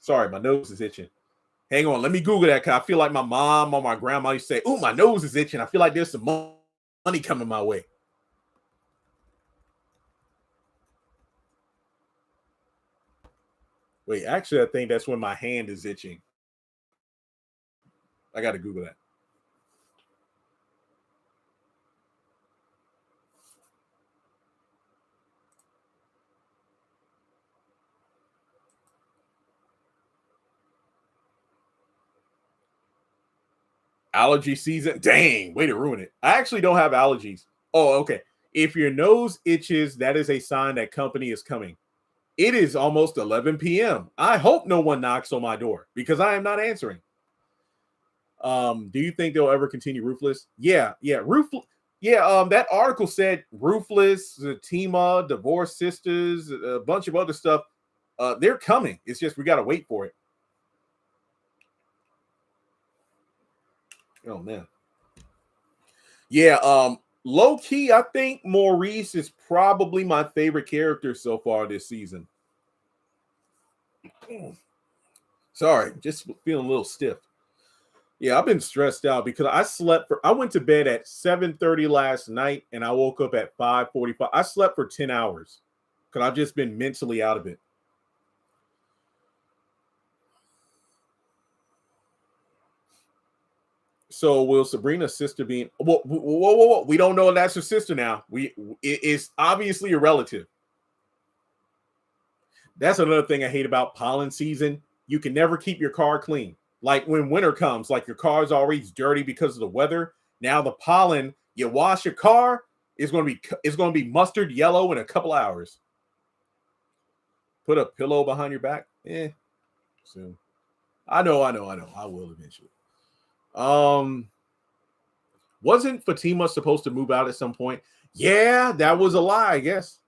Sorry, my nose is itching. Hang on, let me Google that because I feel like my mom or my grandma used to say, "Oh, my nose is itching. I feel like there's some money coming my way." Wait, actually, I think that's when my hand is itching. I got to Google that. Allergy season. Dang, way to ruin it. I actually don't have allergies. Oh, okay. If your nose itches, that is a sign that company is coming. It is almost 11 p.m. I hope no one knocks on my door because I am not answering. Do you think they'll ever continue Ruthless? Yeah, Ruthless. Yeah, that article said Ruthless, Zatima, Divorce Sisters, a bunch of other stuff. They're coming. It's just we gotta wait for it. Oh man. Yeah, low key, I think Maurice is probably my favorite character so far this season. Sorry, just feeling a little stiff. Yeah, I've been stressed out because I went to bed at 7:30 last night and I woke up at 5:45. I slept for 10 hours because I've just been mentally out of it. So will Sabrina's sister being whoa. We don't know if that's her sister now. It's obviously a relative. That's another thing I hate about pollen season. You can never keep your car clean. Like when winter comes, like your car's always dirty because of the weather. Now the pollen, you wash your car, it's gonna be mustard yellow in a couple hours. Put a pillow behind your back. Soon. I know. I will eventually. Um, wasn't Fatima supposed to move out at some point? Yeah, that was a lie, I guess.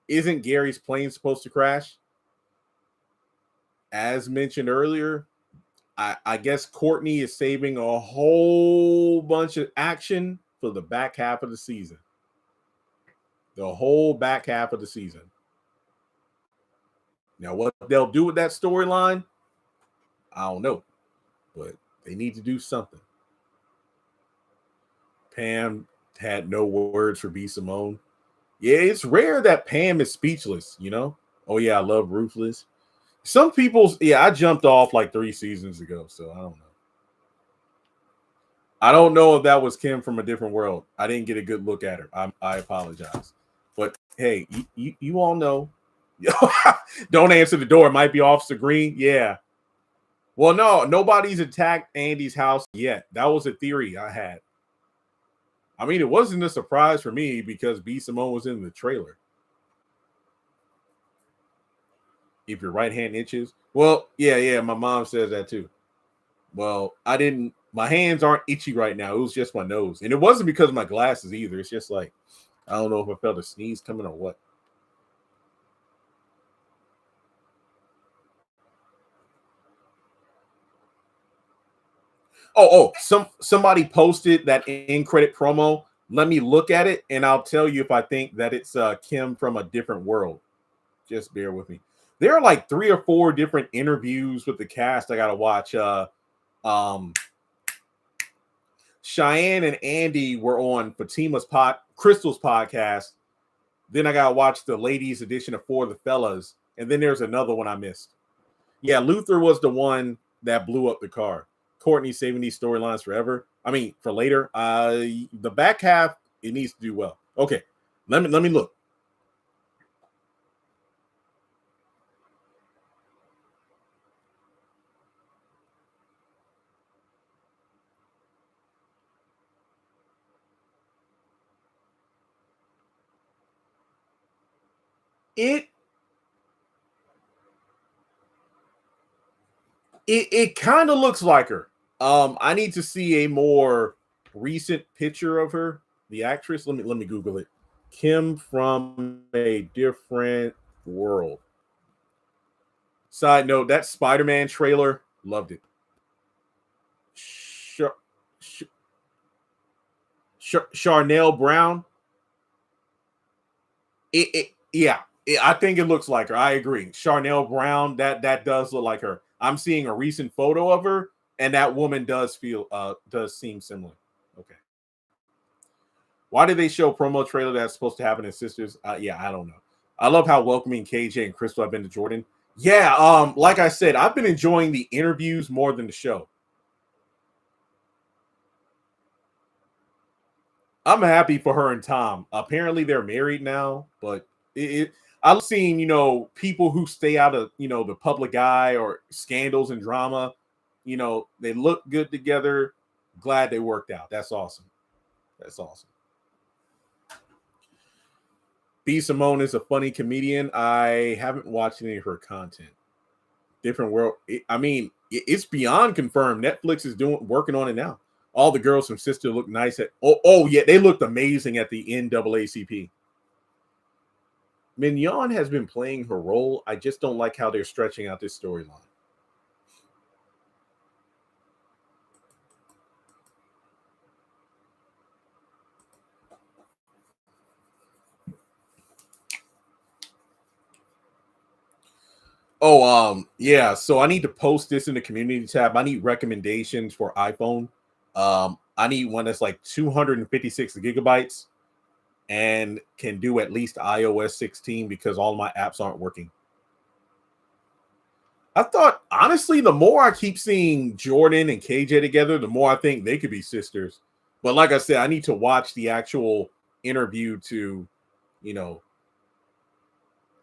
Isn't Gary's plane supposed to crash? As mentioned earlier, I guess Courtney is saving a whole bunch of action for the back half of the season. The whole back half of the season. Now, what they'll do with that storyline, I don't know, but they need to do something. Pam had no words for B. Simone. Yeah, it's rare that Pam is speechless, you know? Oh, yeah, I love Ruthless. Some people's, yeah, I jumped off like 3 seasons ago, so I don't know. I don't know if that was Kim from a different world. I didn't get a good look at her. I apologize. But hey, you all know. Don't answer the door. It might be Officer Green. Yeah. Well, no, nobody's attacked Andy's house yet. That was a theory I had. I mean, it wasn't a surprise for me because B. Simone was in the trailer. If your right hand itches. Well, yeah, my mom says that too. Well, I didn't, my hands aren't itchy right now. It was just my nose. And it wasn't because of my glasses either. It's just like, I don't know if I felt a sneeze coming or what. Somebody posted that in credit promo. Let me look at it, and I'll tell you if I think that it's Kim from a different world. Just bear with me. There are like 3 or 4 different interviews with the cast I gotta watch. Cheyenne and Andy were on Fatima's Crystal's podcast. Then I gotta watch the ladies edition of For the Fellas, and then there's another one I missed. Yeah, Luther was the one that blew up the car. Courtney saving these storylines forever. I mean, for later. The back half, it needs to do well. Okay, let me look. It kind of looks like her. I need to see a more recent picture of her, the actress. Let me Google it. Kim from a different world. Side note: that Spider-Man trailer, loved it. Charnel Brown. I think it looks like her. I agree. Charnel Brown, that does look like her. I'm seeing a recent photo of her, and that woman does seem similar. Okay. Why did they show promo trailer that's supposed to happen in Sisters? I don't know. I love how welcoming KJ and Crystal have been to Jordan. Yeah, like I said, I've been enjoying the interviews more than the show. I'm happy for her and Tom. Apparently they're married now, but I've seen, people who stay out of, the public eye or scandals and drama. They look good together. Glad they worked out. That's awesome. That's awesome. B. Simone is a funny comedian. I haven't watched any of her content. Different world. It's beyond confirmed. Netflix is working on it now. All the girls from Sister look nice at. Yeah, they looked amazing at the NAACP. Mignon has been playing her role. I just don't like how they're stretching out this storyline. Yeah. So I need to post this in the community tab. I need recommendations for iPhone. I need one that's like 256 gigabytes and can do at least iOS 16 because all my apps aren't working. I thought, honestly, the more I keep seeing Jordan and KJ together, the more I think they could be sisters. But like I said, I need to watch the actual interview to,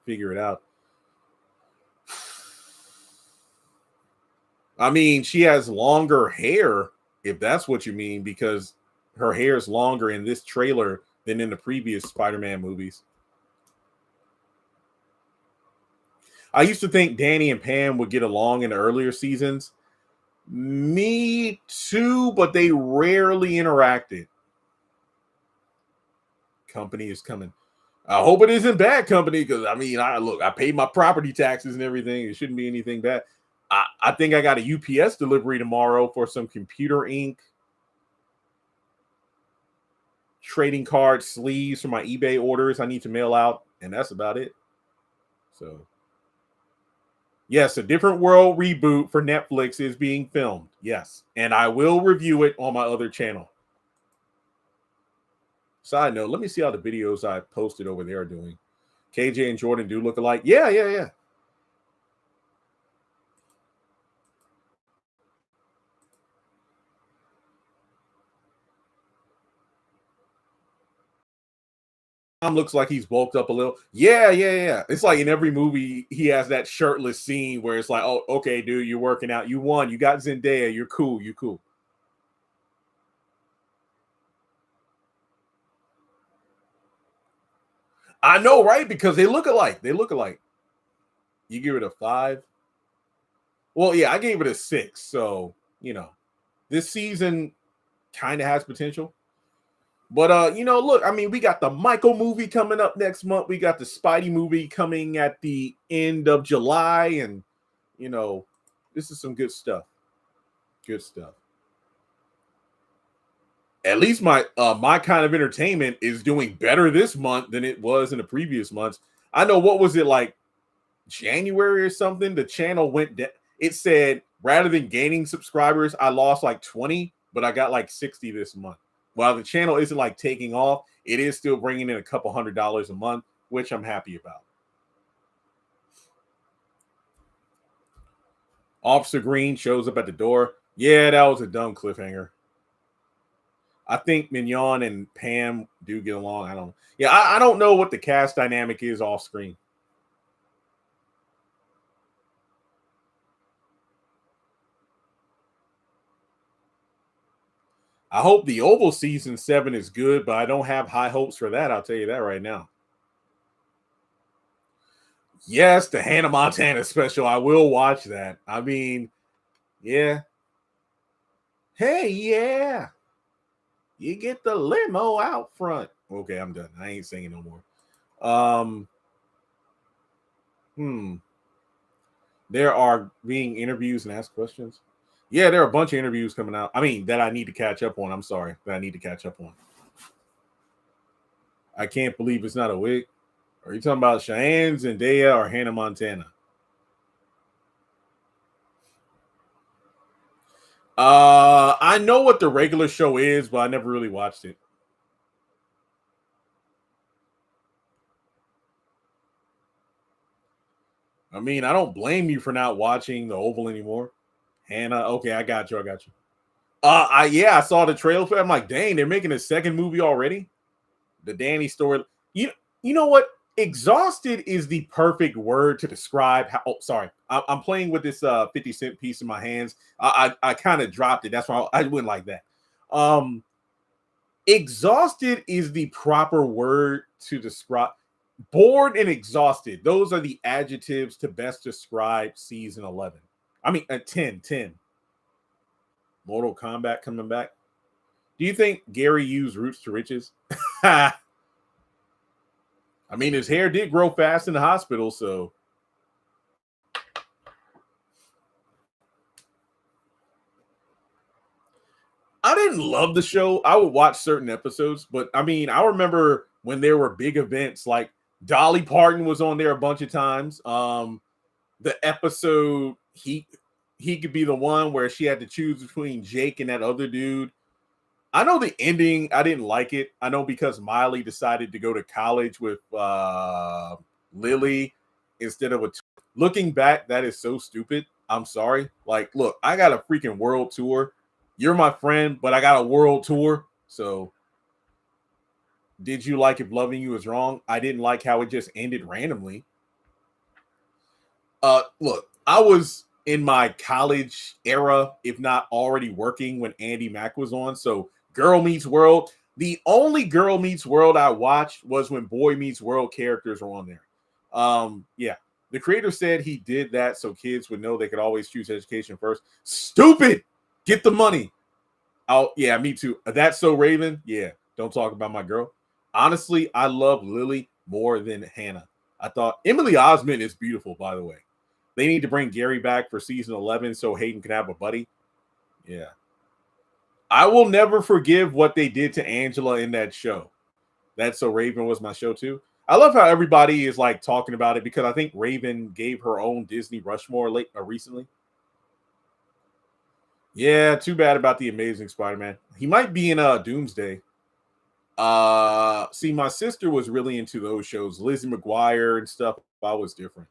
figure it out. I mean, she has longer hair, if that's what you mean, because her hair is longer in this trailer than in the previous Spider-Man movies. I used to think Danny and Pam would get along in the earlier seasons. Me too, but they rarely interacted. Company is coming. I hope it isn't bad company because I paid my property taxes and everything. It shouldn't be anything bad. I think I got a UPS delivery tomorrow for some computer ink, trading card sleeves for my eBay orders I need to mail out, and that's about it. So, yes, a different world reboot for Netflix is being filmed. Yes, and I will review it on my other channel. Side note, let me see how the videos I posted over there are doing. KJ and Jordan do look alike. Yeah. Looks like he's bulked up a little. Yeah. It's like in every movie he has that shirtless scene where it's like, oh, okay, dude, you're working out. You won. You got Zendaya. You're cool. I know, right? Because they look alike. You give it a 5. Well, yeah, I gave it a 6. So, this season kind of has potential. But look, we got the Michael movie coming up next month. We got the Spidey movie coming at the end of July, and this is some good stuff. Good stuff. At least my my kind of entertainment is doing better this month than it was in the previous months. I know, what was it, like January or something? The channel went down. It said rather than gaining subscribers, I lost like 20, but I got like 60 this month. While the channel isn't like taking off, it is still bringing in a couple $100 a month, which I'm happy about. Officer Green shows up at the door. Yeah, that was a dumb cliffhanger. I think Mignon and Pam do get along. I don't know. Yeah, I don't know what the cast dynamic is off screen. I hope the Oval season 7 is good, but I don't have high hopes for that. I'll tell you that right now. Yes, the Hannah Montana special. I will watch that. I mean, yeah. Hey, yeah. You get the limo out front. Okay, I'm done. I ain't singing no more. There are being interviews and ask questions. Yeah, there are a bunch of interviews coming out. I mean, that I need to catch up on. I'm sorry, that I need to catch up on. I can't believe it's not a wig. Are you talking about Cheyenne, Zendaya, or Hannah Montana? I know what the regular show is, but I never really watched it. I mean, I don't blame you for not watching the Oval anymore. Hannah, okay, I got you. I saw the trailer. I'm like, dang, they're making a second movie already. The Danny story. You know what? Exhausted is the perfect word to describe how. Oh, sorry, I'm playing with this 50-cent piece in my hands. I kind of dropped it. That's why I wouldn't like that. Exhausted is the proper word to describe. Bored and exhausted. Those are the adjectives to best describe season 11. I mean, 10. Mortal Kombat coming back. Do you think Gary used Roots to Riches? I mean, his hair did grow fast in the hospital, so. I didn't love the show. I would watch certain episodes, but I mean, I remember when there were big events, like Dolly Parton was on there a bunch of times. The episode he could be the one where she had to choose between Jake and that other dude. I know the ending, I didn't like it. I know because Miley decided to go to college with Lily instead of looking back, that is so stupid. I'm sorry. Like, look, I got a freaking world tour. You're my friend, but I got a world tour. So did you like If Loving You Is Wrong? I didn't like how it just ended randomly. Look, I was in my college era, if not already working when Andy Mack was on. So Girl Meets World. The only Girl Meets World I watched was when Boy Meets World characters were on there. Yeah. The creator said he did that so kids would know they could always choose education first. Stupid. Get the money. Oh, yeah, me too. That's So Raven. Yeah, don't talk about my girl. Honestly, I love Lily more than Hannah. I thought Emily Osment is beautiful, by the way. They need to bring Gary back for season 11 so Hayden can have a buddy. Yeah. I will never forgive what they did to Angela in that show. That's So Raven was my show too. I love how everybody is like talking about it because I think Raven gave her own Disney Rushmore recently. Yeah, too bad about the Amazing Spider-Man. He might be in Doomsday. See, my sister was really into those shows, Lizzie McGuire and stuff. I was different.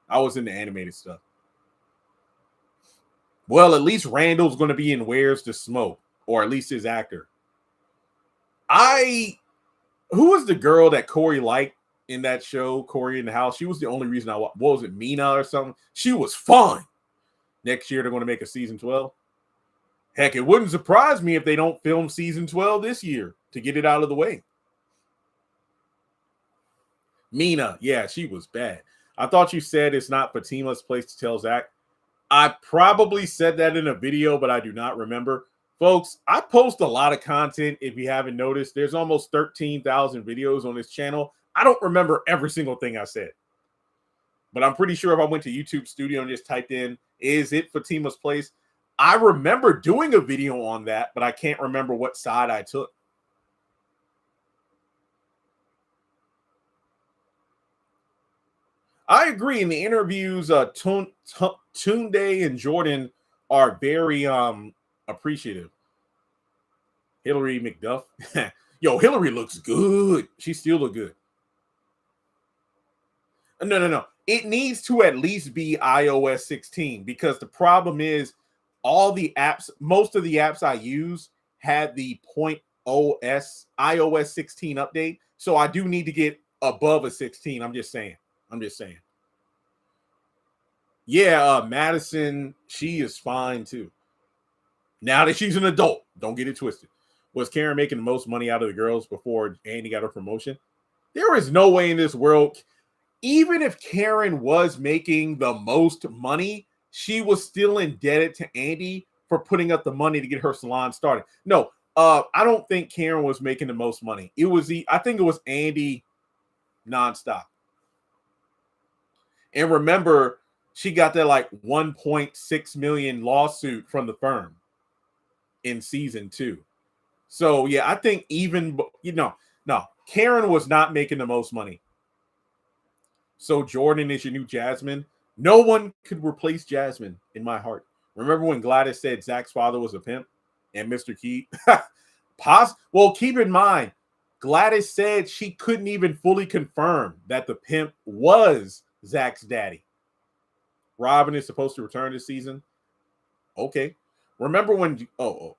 I was into animated stuff. Well, at least Randall's going to be in Where's the Smoke, or at least his actor. Who was the girl that Corey liked in that show, Corey in the House? She was the only reason what was it, Mina or something? She was fun. Next year, they're going to make a season 12. Heck, it wouldn't surprise me if they don't film season 12 this year to get it out of the way. Mina, yeah, she was bad. I thought you said it's not Fatima's place to tell Zach. I probably said that in a video, but I do not remember. Folks, I post a lot of content. If you haven't noticed, there's almost 13,000 videos on this channel. I don't remember every single thing I said. But I'm pretty sure if I went to YouTube Studio and just typed in, is it Fatima's place? I remember doing a video on that, but I can't remember what side I took. I agree. In the interviews, Tunde and Jordan are very appreciative. Hillary McDuff. Yo, Hillary looks good. She still look good. No. It needs to at least be iOS 16 because the problem is all the apps, most of the apps I use had the .os iOS 16 update. So I do need to get above a 16. I'm just saying. Yeah, Madison, she is fine too. Now that she's an adult, don't get it twisted. Was Karen making the most money out of the girls before Andy got her promotion? There is no way in this world, even if Karen was making the most money, she was still indebted to Andy for putting up the money to get her salon started. No, I don't think Karen was making the most money. I think it was Andy nonstop. And remember, she got that like 1.6 million lawsuit from the firm in season 2. So yeah, I think no, Karen was not making the most money. So Jordan is your new Jasmine. No one could replace Jasmine in my heart. Remember when Gladys said Zach's father was a pimp and Mr. Key? Well, keep in mind, Gladys said she couldn't even fully confirm that the pimp was Zach's daddy. Robin is supposed to return this season. Okay. Remember when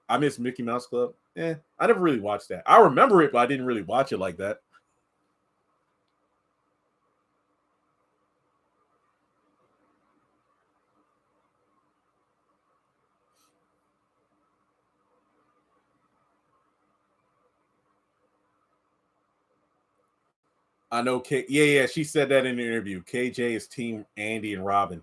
I missed Mickey Mouse Club? I never really watched that. I remember it, but I didn't really watch it like that. I know yeah, she said that in the interview. KJ is team Andy and Robin.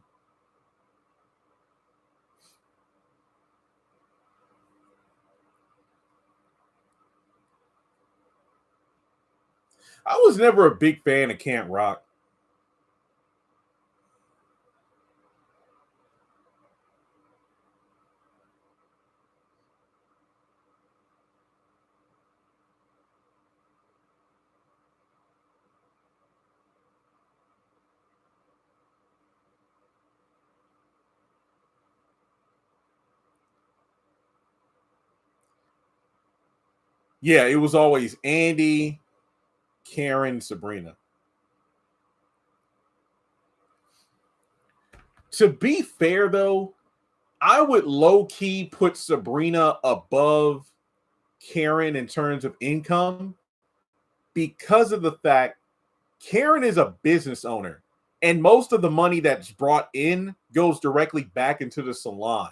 I was never a big fan of Camp Rock. Yeah, it was always Andy, Karen, Sabrina. To be fair, though, I would low-key put Sabrina above Karen in terms of income because of the fact Karen is a business owner, and most of the money that's brought in goes directly back into the salon.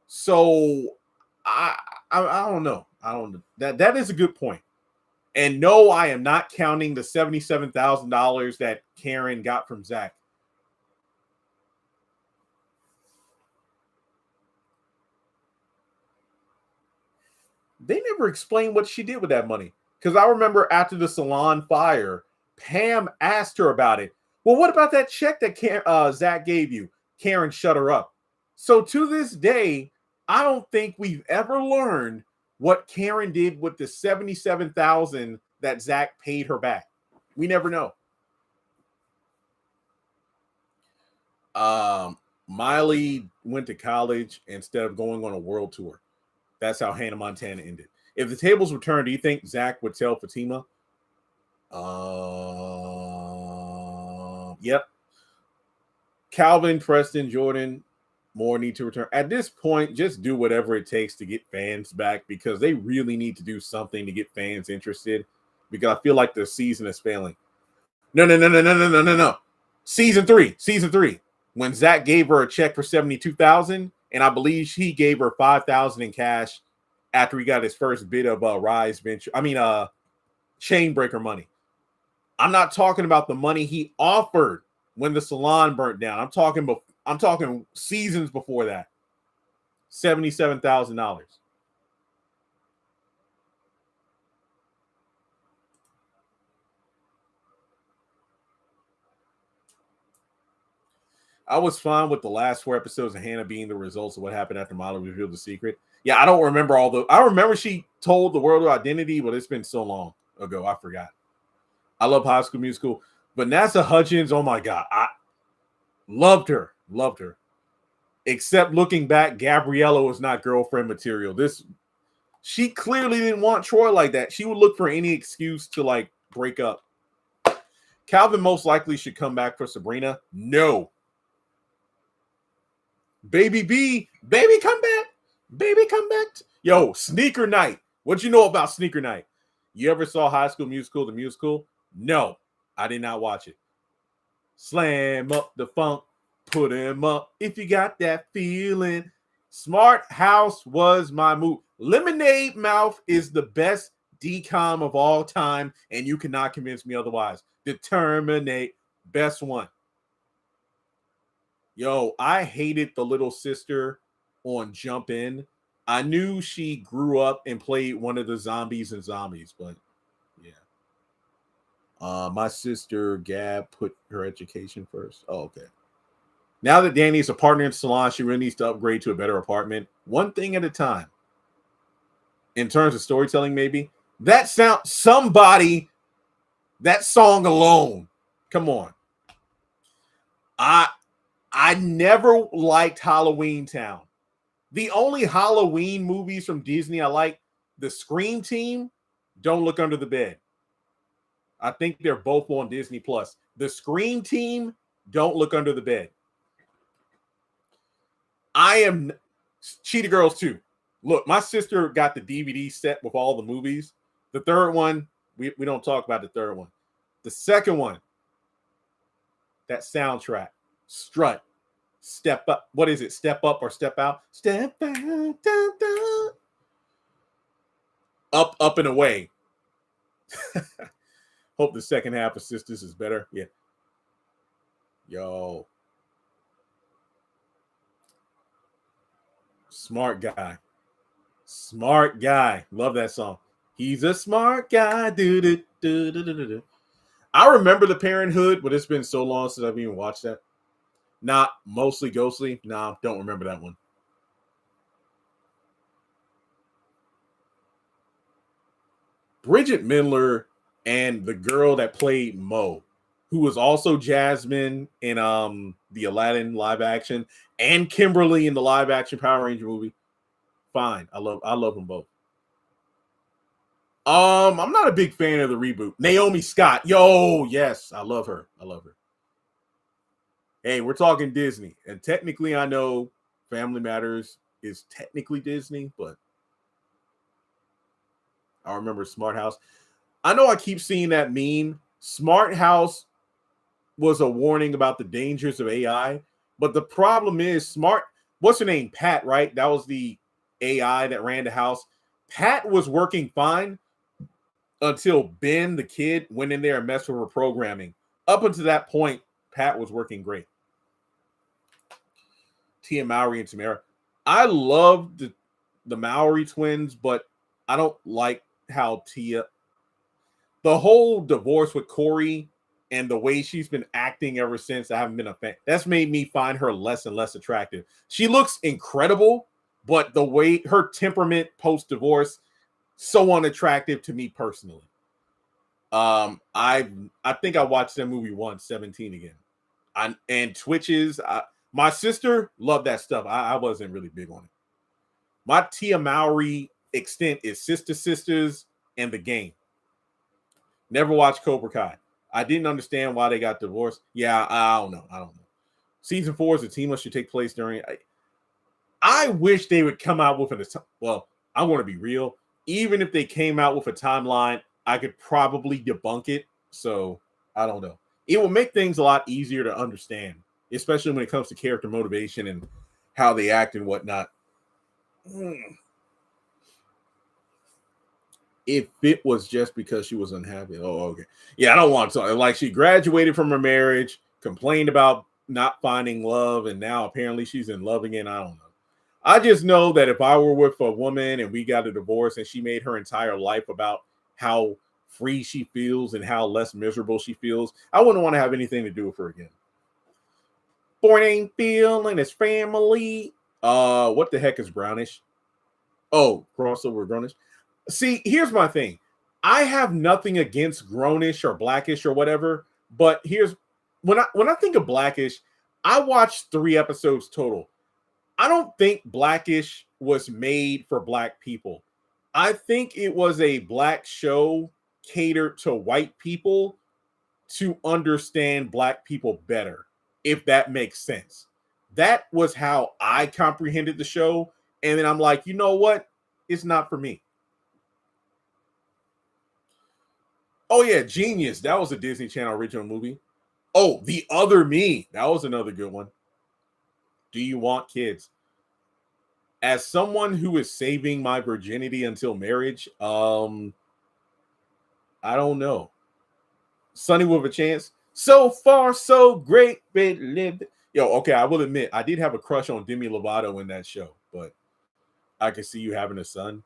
So I don't know. I don't know. That is a good point. And no, I am not counting the $77,000 that Karen got from Zach. They never explained what she did with that money. Because I remember after the salon fire, Pam asked her about it. Well, what about that check that Zach gave you? Karen shut her up. So to this day, I don't think we've ever learned what Karen did with the $77,000 that Zach paid her back. We never know. Miley went to college instead of going on a world tour. That's how Hannah Montana ended. If the tables were turned, do you think Zach would tell Fatima? Yep. Calvin, Preston, Jordan, more need to return. At this point, just do whatever it takes to get fans back because they really need to do something to get fans interested because I feel like the season is failing. No. Season three. When Zach gave her a check for $72,000, and I believe he gave her $5,000 in cash after he got his first bit of Rise Venture. Chainbreaker money. I'm not talking about the money he offered when the salon burnt down. I'm talking seasons before that. $77,000. I was fine with the last 4 episodes of Hannah being the results of what happened after Molly revealed the secret. Yeah, I don't remember I remember she told the world her identity, but it's been so long ago, I forgot. I love High School Musical. Vanessa Hudgens, oh my God. I loved her. Loved her. Except looking back, Gabriella was not girlfriend material. She clearly didn't want Troy like that. She would look for any excuse to like break up. Calvin most likely should come back for Sabrina. No. Baby B, baby come back. Baby come back. Yo, Sneaker Night. What you know about Sneaker Night? You ever saw High School Musical, the musical? No, I did not watch it. Slam up the funk, put him up if you got that feeling. Smart House was my move. Lemonade Mouth is the best decom of all time, and you cannot convince me otherwise. Determinate, best one. Yo, I hated the little sister on Jump In. I knew she grew up and played one of the zombies and zombies, but yeah. My sister Gab put her education first. Oh, okay. Now that Danny's a partner in salon, she really needs to upgrade to a better apartment. One thing at a time. In terms of storytelling, maybe. That song alone. Come on. I never liked Halloween Town. The only Halloween movies from Disney I like, the Scream Team, Don't Look Under the Bed. I think they're both on Disney Plus. The Scream Team, Don't Look Under the Bed. I am Cheetah Girls 2. Look, my sister got the DVD set with all the movies. The third one, we don't talk about the third one. The second one, that soundtrack, Strut, Step Up. What is it? Step Up or Step Out? Step out, down, down. Up and away. Hope the second half of Sistas is better. Yeah. Yo. Smart guy. Smart guy. Love that song. He's a smart guy. Do. I remember the Parenthood, but it's been so long since I've even watched that. Not mostly ghostly. Nah, don't remember that one. Bridget Mendler and the girl that played Mo, who was also Jasmine in the Aladdin live action and Kimberly in the live action Power Ranger movie. Fine. I love them both. I'm not a big fan of the reboot. Naomi Scott. Yo, yes, I love her. Hey, we're talking Disney. And technically I know Family Matters is technically Disney, but I remember Smart House. I know I keep seeing that meme. Smart House was a warning about the dangers of AI, but the problem is what's her name? Pat, right? That was the AI that ran the house. Pat was working fine until Ben, the kid, went in there and messed with her programming. Up until that point, Pat was working great. Tia Mowry and Tamara. I love the Mowry twins, but I don't like how Tia, the whole divorce with Corey and the way she's been acting ever since, I haven't been a fan. That's made me find her less and less attractive. She looks incredible, but the way her temperament post-divorce, so unattractive to me personally. I think I watched that movie once, 17 again. And Twitches. My sister loved that stuff. I wasn't really big on it. My Tia Mowry extent is Sisters and The Game. Never watched Cobra Kai. I didn't understand why they got divorced. Yeah, I don't know. Season 4 of Zatima should take place during. I wish they would come out with well, I want to be real. Even if they came out with a timeline, I could probably debunk it. So I don't know. It will make things a lot easier to understand, especially when it comes to character motivation and how they act and whatnot. If it was just because she was unhappy. Oh, okay. Yeah, I don't want to talk. Like, she graduated from her marriage, complained about not finding love, and now apparently she's in love again. I don't know. I just know that if I were with a woman and we got a divorce and she made her entire life about how free she feels and how less miserable she feels, I wouldn't want to have anything to do with her again. boy ain't feeling his family. What the heck is brownish? Oh, crossover grownish. See, here's my thing. I have nothing against grownish or blackish or whatever, but here's when I think of blackish, I watched 3 episodes total. I don't think blackish was made for black people. I think it was a black show catered to white people to understand black people better, if that makes sense. That was how I comprehended the show. And then I'm like, you know what? It's not for me. Oh, yeah, Genius. That was a Disney Channel original movie. Oh, The Other Me. That was another good one. Do you want kids? As someone who is saving my virginity until marriage, I don't know. Sunny with a Chance. So far, so great. Yo, okay, I will admit, I did have a crush on Demi Lovato in that show, but I can see you having a son.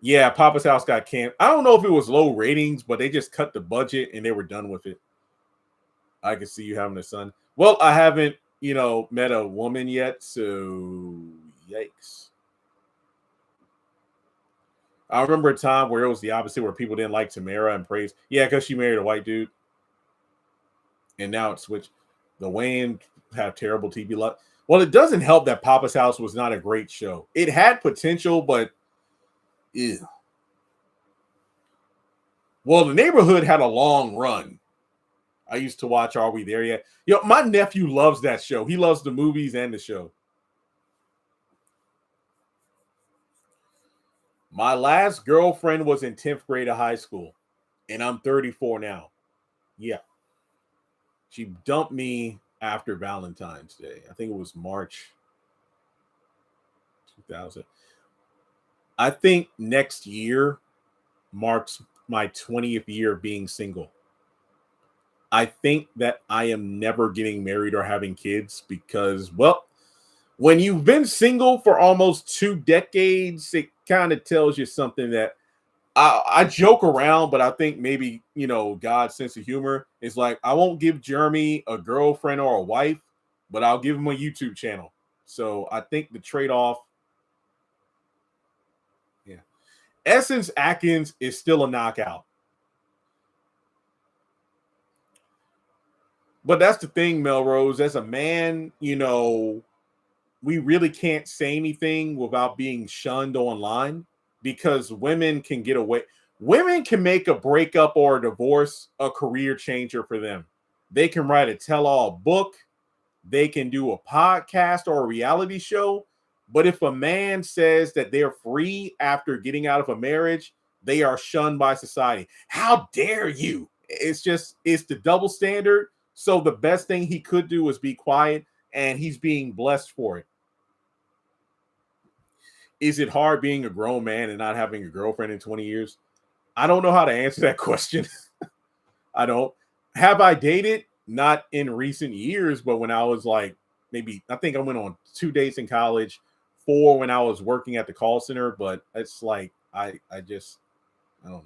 Yeah, Papa's House got canned. I don't know if it was low ratings, but they just cut the budget and they were done with it. I can see you having a son. Well, I haven't, met a woman yet, so yikes. I remember a time where it was the opposite, where people didn't like Tamara and praise. Yeah, because she married a white dude. And now it's switched. The Wayne have terrible TV luck. Well, it doesn't help that Papa's House was not a great show. It had potential, but ew. Well, The Neighborhood had a long run. I used to watch Are We There Yet? My nephew loves that show. He loves the movies and the show. My last girlfriend was in 10th grade of high school, and I'm 34 now. Yeah. She dumped me after Valentine's Day. I think it was March 2000. I think next year marks my 20th year of being single. I think that I am never getting married or having kids because, well, when you've been single for almost 2 decades, it kind of tells you something that I joke around, but I think maybe, God's sense of humor is like, I won't give Jeremy a girlfriend or a wife, but I'll give him a YouTube channel. So I think the trade-off, yeah. Essence Atkins is still a knockout. But that's the thing, Melrose. As a man, we really can't say anything without being shunned online because women can get away. Women can make a breakup or a divorce a career changer for them. They can write a tell-all book. They can do a podcast or a reality show. But if a man says that they're free after getting out of a marriage, they are shunned by society. How dare you? It's the double standard. So the best thing he could do is be quiet, and he's being blessed for it. Is it hard being a grown man and not having a girlfriend in 20 years? I don't know how to answer that question. I don't. Have I dated? Not in recent years, but when I was like, I think I went on 2 dates in college, 4 when I was working at the call center, but it's like, I don't know.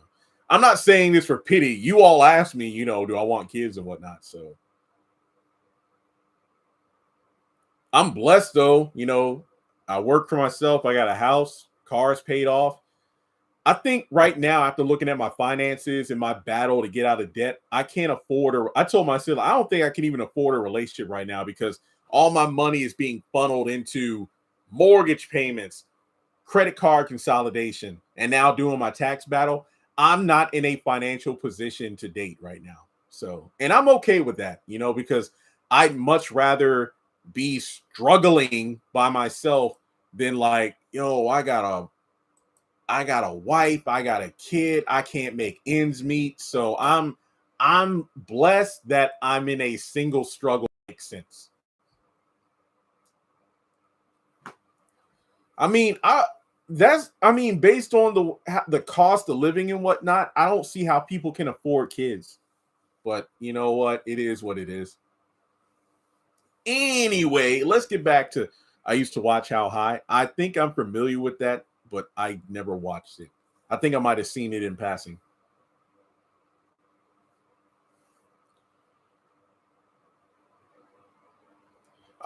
I'm not saying this for pity. You all asked me, do I want kids and whatnot? So I'm blessed though. I work for myself. I got a house, cars paid off. I think right now, after looking at my finances and my battle to get out of debt, I can't afford I told myself, I don't think I can even afford a relationship right now because all my money is being funneled into mortgage payments, credit card consolidation, and now doing my tax battle. I'm not in a financial position to date right now. So, and I'm okay with that, because I'd much rather be struggling by myself than like, I got a wife, I got a kid, I can't make ends meet. So I'm blessed that I'm in a single struggle. Makes sense. Based on the cost of living and whatnot, I don't see how people can afford kids. But you know what? It is what it is. Anyway, let's get back to I used to watch How High. I think I'm familiar with that, but I never watched it. I think I might have seen it in passing.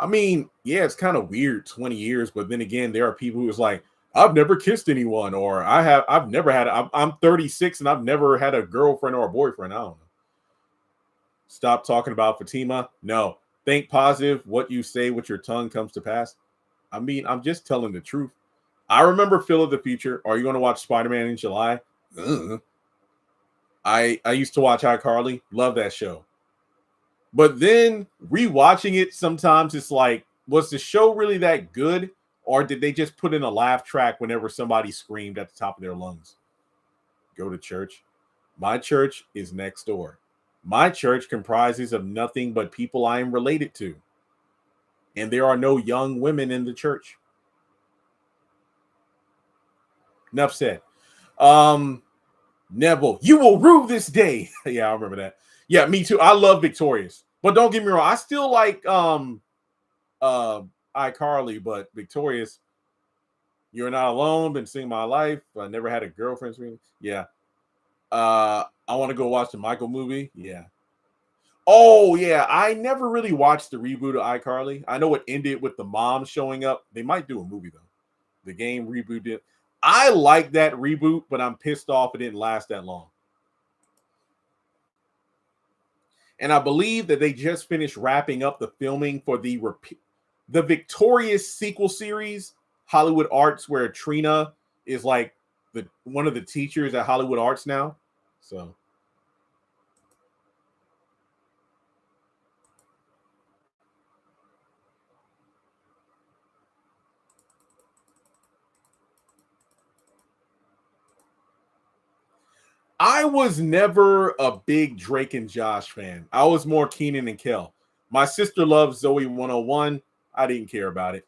I mean, yeah, it's kind of weird 20 years, but then again, there are people who's like, I've never kissed anyone, or I've never had, I'm 36 and I've never had a girlfriend or a boyfriend. I don't know. Stop talking about Fatima. No, think positive. What you say with your tongue comes to pass. I mean, I'm just telling the truth. I remember Phil of the Future. Are you going to watch Spider-Man in July? I used to watch iCarly. Love that show. But then rewatching it, sometimes it's like, was the show really that good? Or did they just put in a laugh track whenever somebody screamed at the top of their lungs? Go to church. My church is next door. My church comprises of nothing but people I am related to. And there are no young women in the church. Enough said. Neville, you will rue this day. Yeah, I remember that. Yeah, me too. I love Victorious. But don't get me wrong, I still like iCarly, but Victorious, You're Not Alone, been seeing my life. I never had a girlfriend. Yeah. I want to go watch the Michael movie. Yeah. Oh, yeah. I never really watched the reboot of iCarly. I know it ended with the mom showing up. They might do a movie, though. The game reboot did. I like that reboot, but I'm pissed off it didn't last that long. And I believe that they just finished wrapping up the filming for the Victorious sequel series, Hollywood Arts, where Trina is like one of the teachers at Hollywood Arts now. So I was never a big Drake and Josh fan. I was more Keenan and Kel. My sister loves Zoe 101. I didn't care about it.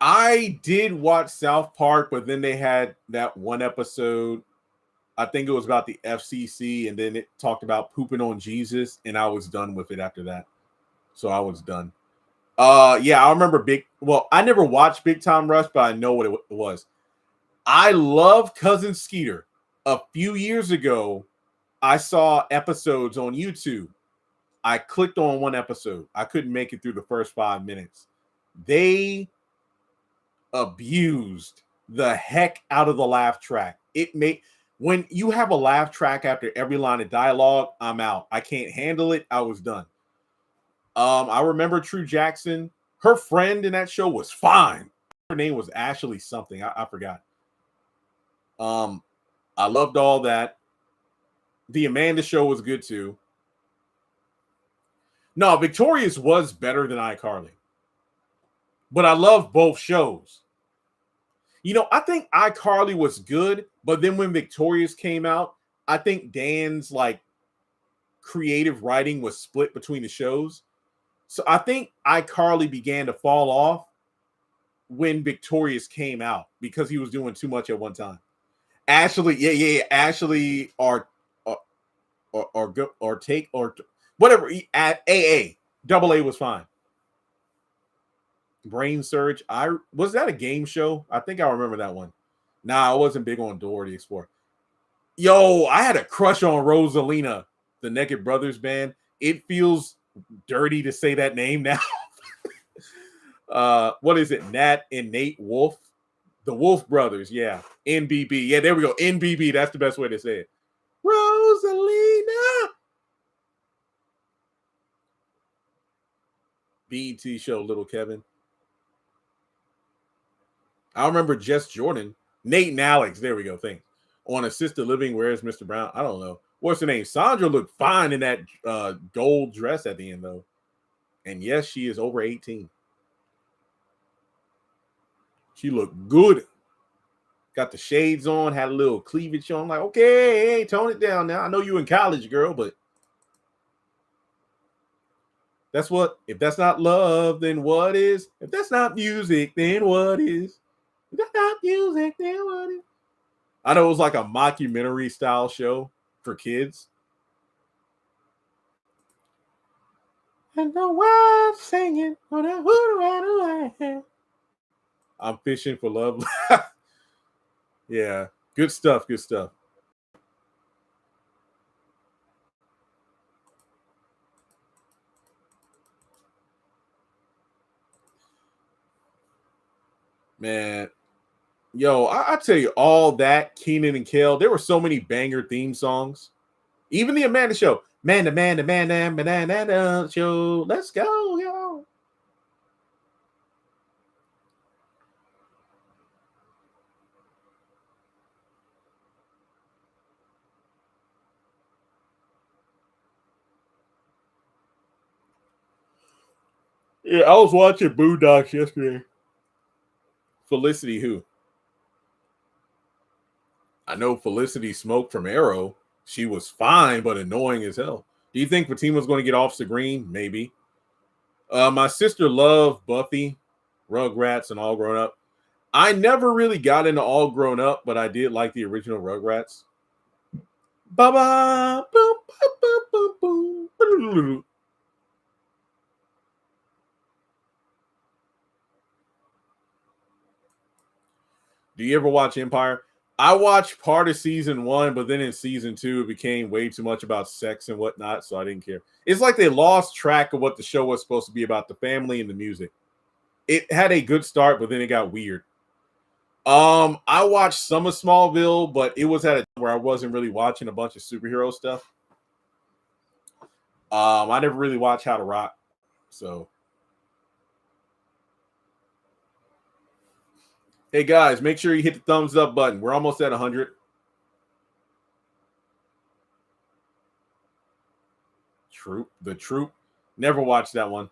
I did watch South Park, but then they had that one episode. I think it was about the FCC, and then it talked about pooping on Jesus, and I was done with it after that. So I was done. Yeah, I remember I never watched Big Time Rush, but I know what it was. I love Cousin Skeeter. A few years ago, I saw episodes on YouTube. I clicked on one episode. I couldn't make it through the first 5 minutes. They abused the heck out of the laugh track. When you have a laugh track after every line of dialogue, I'm out. I can't handle it. I was done. I remember True Jackson. Her friend in that show was fine. Her name was Ashley something. I forgot. I loved all that. The Amanda Show was good too. No, Victorious was better than iCarly. But I love both shows. You know, I think iCarly was good, but then when Victorious came out, I think Dan's like creative writing was split between the shows. So I think iCarly began to fall off when Victorious came out because he was doing too much at one time. Ashley, yeah. Ashley or take or whatever. At AA, double A was fine. Brain Surge. Was that a game show? I think I remember that one. Nah, I wasn't big on Dora the Explorer. Yo, I had a crush on Rosalina, the Naked Brothers band. It feels dirty to say that name now. What is it? Nat and Nate Wolf, the Wolf Brothers. Yeah, NBB. Yeah, there we go. NBB. That's the best way to say it. Rosalina. BET show, Little Kevin. I remember Jess Jordan, Nate and Alex. There we go. Thanks. On Assisted Living, Where's Mr. Brown? I don't know. What's her name? Sandra looked fine in that gold dress at the end, though. And yes, she is over 18. She looked good. Got the shades on, had a little cleavage on. I'm like, okay, hey, tone it down now. I know you in college, girl, but that's what. If that's not love, then what is? If that's not music, then what is? If that's not music, then what is? I know it was like a mockumentary style show for kids. And the world singing. I'm fishing for love. Yeah, good stuff. Good stuff. Man, yo, I tell you, all that Keenan and Kel, there were so many banger theme songs. Even the Amanda Show, Amanda Show. Let's go, yo. Yeah, I was watching Boondocks yesterday. Felicity, who? I know Felicity Smoke from Arrow. She was fine, but annoying as hell. Do you think Fatima's going to get off the green? Maybe. My sister loved Buffy, Rugrats, and All Grown Up. I never really got into All Grown Up, but I did like the original Rugrats. Ba-ba, boom, boom, boom, boom. Do you ever watch Empire? I watched part of season 1, but then in season 2, it became way too much about sex and whatnot, so I didn't care. It's like they lost track of what the show was supposed to be about, the family and the music. It had a good start, but then it got weird. I watched some of Smallville, but it was at a where I wasn't really watching a bunch of superhero stuff. I never really watched How to Rock, so. Hey guys, make sure you hit the thumbs up button. We're almost at 100. The Troop. Never watched that one.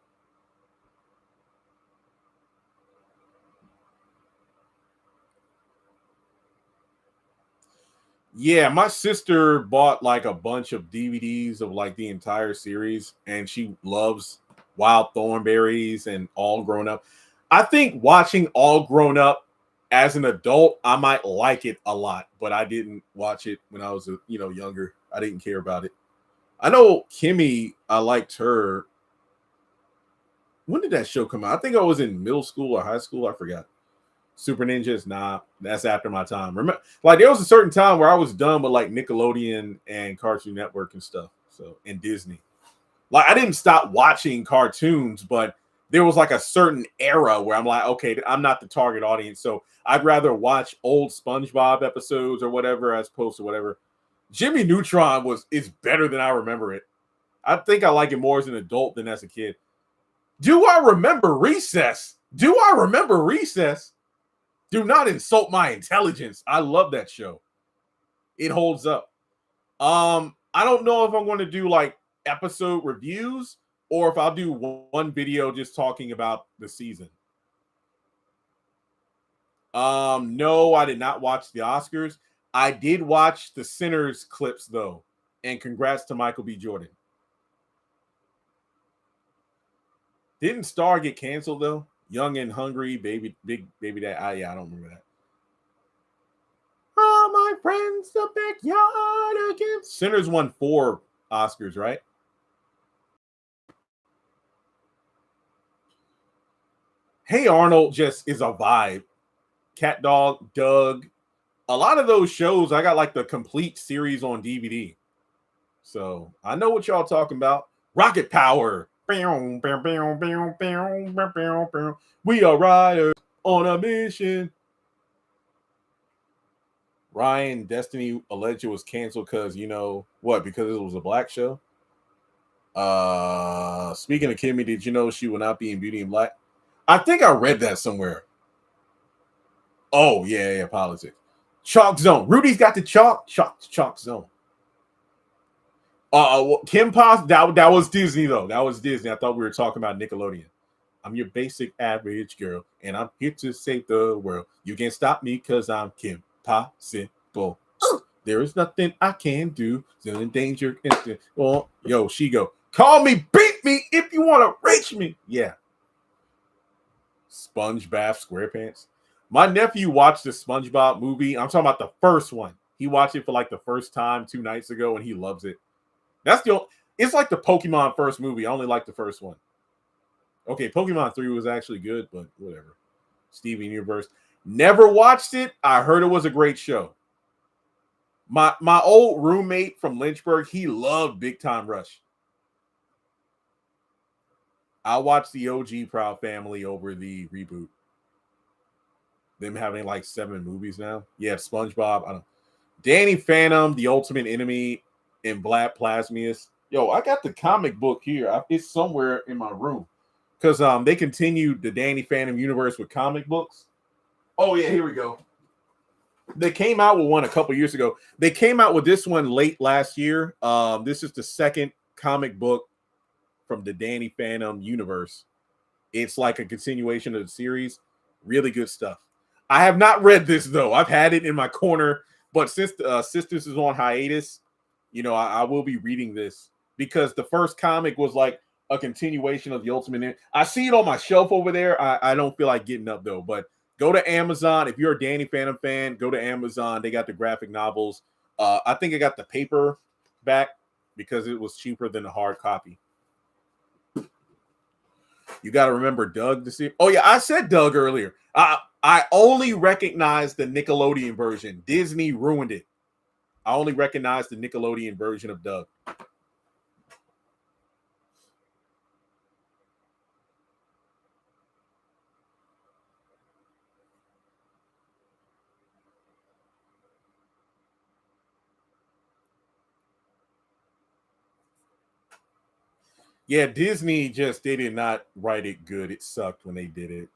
Yeah, my sister bought like a bunch of DVDs of like the entire series, and she loves Wild Thornberries and All Grown Up. I think watching All Grown Up as an adult, I might like it a lot, but I didn't watch it when I was younger. I didn't care about it. I know Kimmy, I liked her. When did that show come out? I think I was in middle school or high school. I forgot. Super Ninjas, nah, that's after my time. Remember, like there was a certain time where I was done with like Nickelodeon and Cartoon Network and stuff. So and Disney. Like I didn't stop watching cartoons, but there was like a certain era where I'm like, okay, I'm not the target audience. So I'd rather watch old SpongeBob episodes or whatever as opposed to whatever. Jimmy Neutron is better than I remember it. I think I like it more as an adult than as a kid. Do I remember Recess? Do I remember Recess? Do not insult my intelligence. I love that show. It holds up. I don't know if I'm going to do like episode reviews or if I'll do one video just talking about the season. No, I did not watch the Oscars. I did watch the Sinners clips though, and congrats to Michael B. Jordan. Didn't Star get canceled though? Young and Hungry, Big Baby Dad. Yeah, I don't remember that. Oh, my friends, the backyard again. Sinners won 4 Oscars, right? Hey Arnold just is a vibe. Cat Dog, Doug. A lot of those shows, I got like the complete series on DVD. So I know what y'all talking about. Rocket Power. We are riders on a mission. Ryan, Destiny alleged it was canceled because what? Because it was a black show. Speaking of Kimmy, did you know she will not be in Beauty and Black? I think I read that somewhere. Oh yeah, politics. Chalk Zone. Rudy's got the chalk zone. Kim Poss, that was Disney though. That was Disney. I thought we were talking about Nickelodeon. I'm your basic average girl, and I'm here to save the world. You can't stop me because I'm Kim Possible. There is nothing I can do. Still in danger. Oh, yo, she go. Call me, beat me if you want to reach me. Yeah. Sponge Bath SquarePants. My nephew watched the SpongeBob movie. I'm talking about the first one. He watched it for like the first time 2 nights ago, and he loves it. It's like the Pokemon first movie. I only like the first one. Okay, Pokemon 3 was actually good, but whatever. Steven Universe. Never watched it. I heard it was a great show. My old roommate from Lynchburg, he loved Big Time Rush. I watched the OG Proud Family over the reboot. Them having like 7 movies now. Yeah, SpongeBob. I don't. Danny Phantom, The Ultimate Enemy, and Black Plasmius. Yo, I got the comic book here. It's somewhere in my room because they continued the Danny Phantom universe with comic books. Oh yeah, here we go. They came out with one a couple years ago. They came out with this one late last year. This is the second comic book from the Danny Phantom universe. It's like a continuation of the series. Really good stuff. I have not read this though. I've had it in my corner, but since Sistas is on hiatus, I will be reading this because the first comic was like a continuation of the Ultimate. I see it on my shelf over there. I don't feel like getting up though, but go to Amazon. If you're a Danny Phantom fan, go to Amazon. They got the graphic novels. I think I got the paper back because it was cheaper than the hard copy. You got to remember Doug to see. Oh yeah, I said Doug earlier. I only recognize the Nickelodeon version. Disney ruined it. I only recognize the Nickelodeon version of Doug. Yeah, Disney they did not write it good. It sucked when they did it.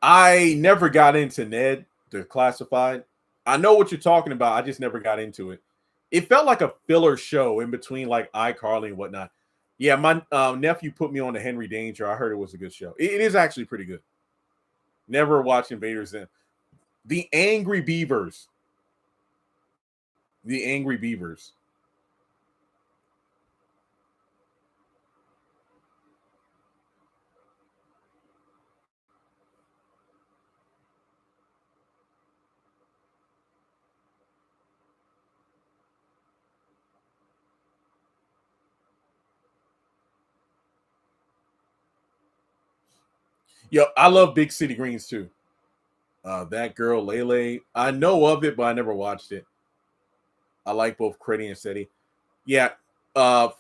I never got into Ned, the classified. I know what you're talking about. I just never got into it. It felt like a filler show in between like iCarly and whatnot. Yeah, my nephew put me on the Henry Danger. I heard it was a good show. It is actually pretty good. Never watched Invaders Zim. The Angry Beavers. The Angry Beavers. Yo, I love Big City Greens too. That girl, Lele. I know of it, but I never watched it. I like both Creddy and Seti. Yeah,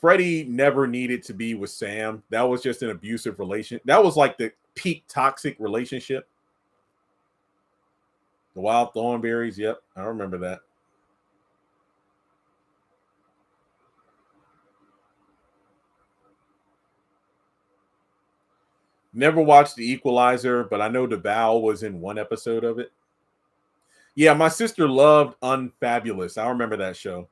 Freddie never needed to be with Sam. That was just an abusive relation. That was like the peak toxic relationship. The Wild Thornberries. Yep, I remember that. Never watched The Equalizer, but I know DeVal was in one episode of it. Yeah, my sister loved Unfabulous. I remember that show.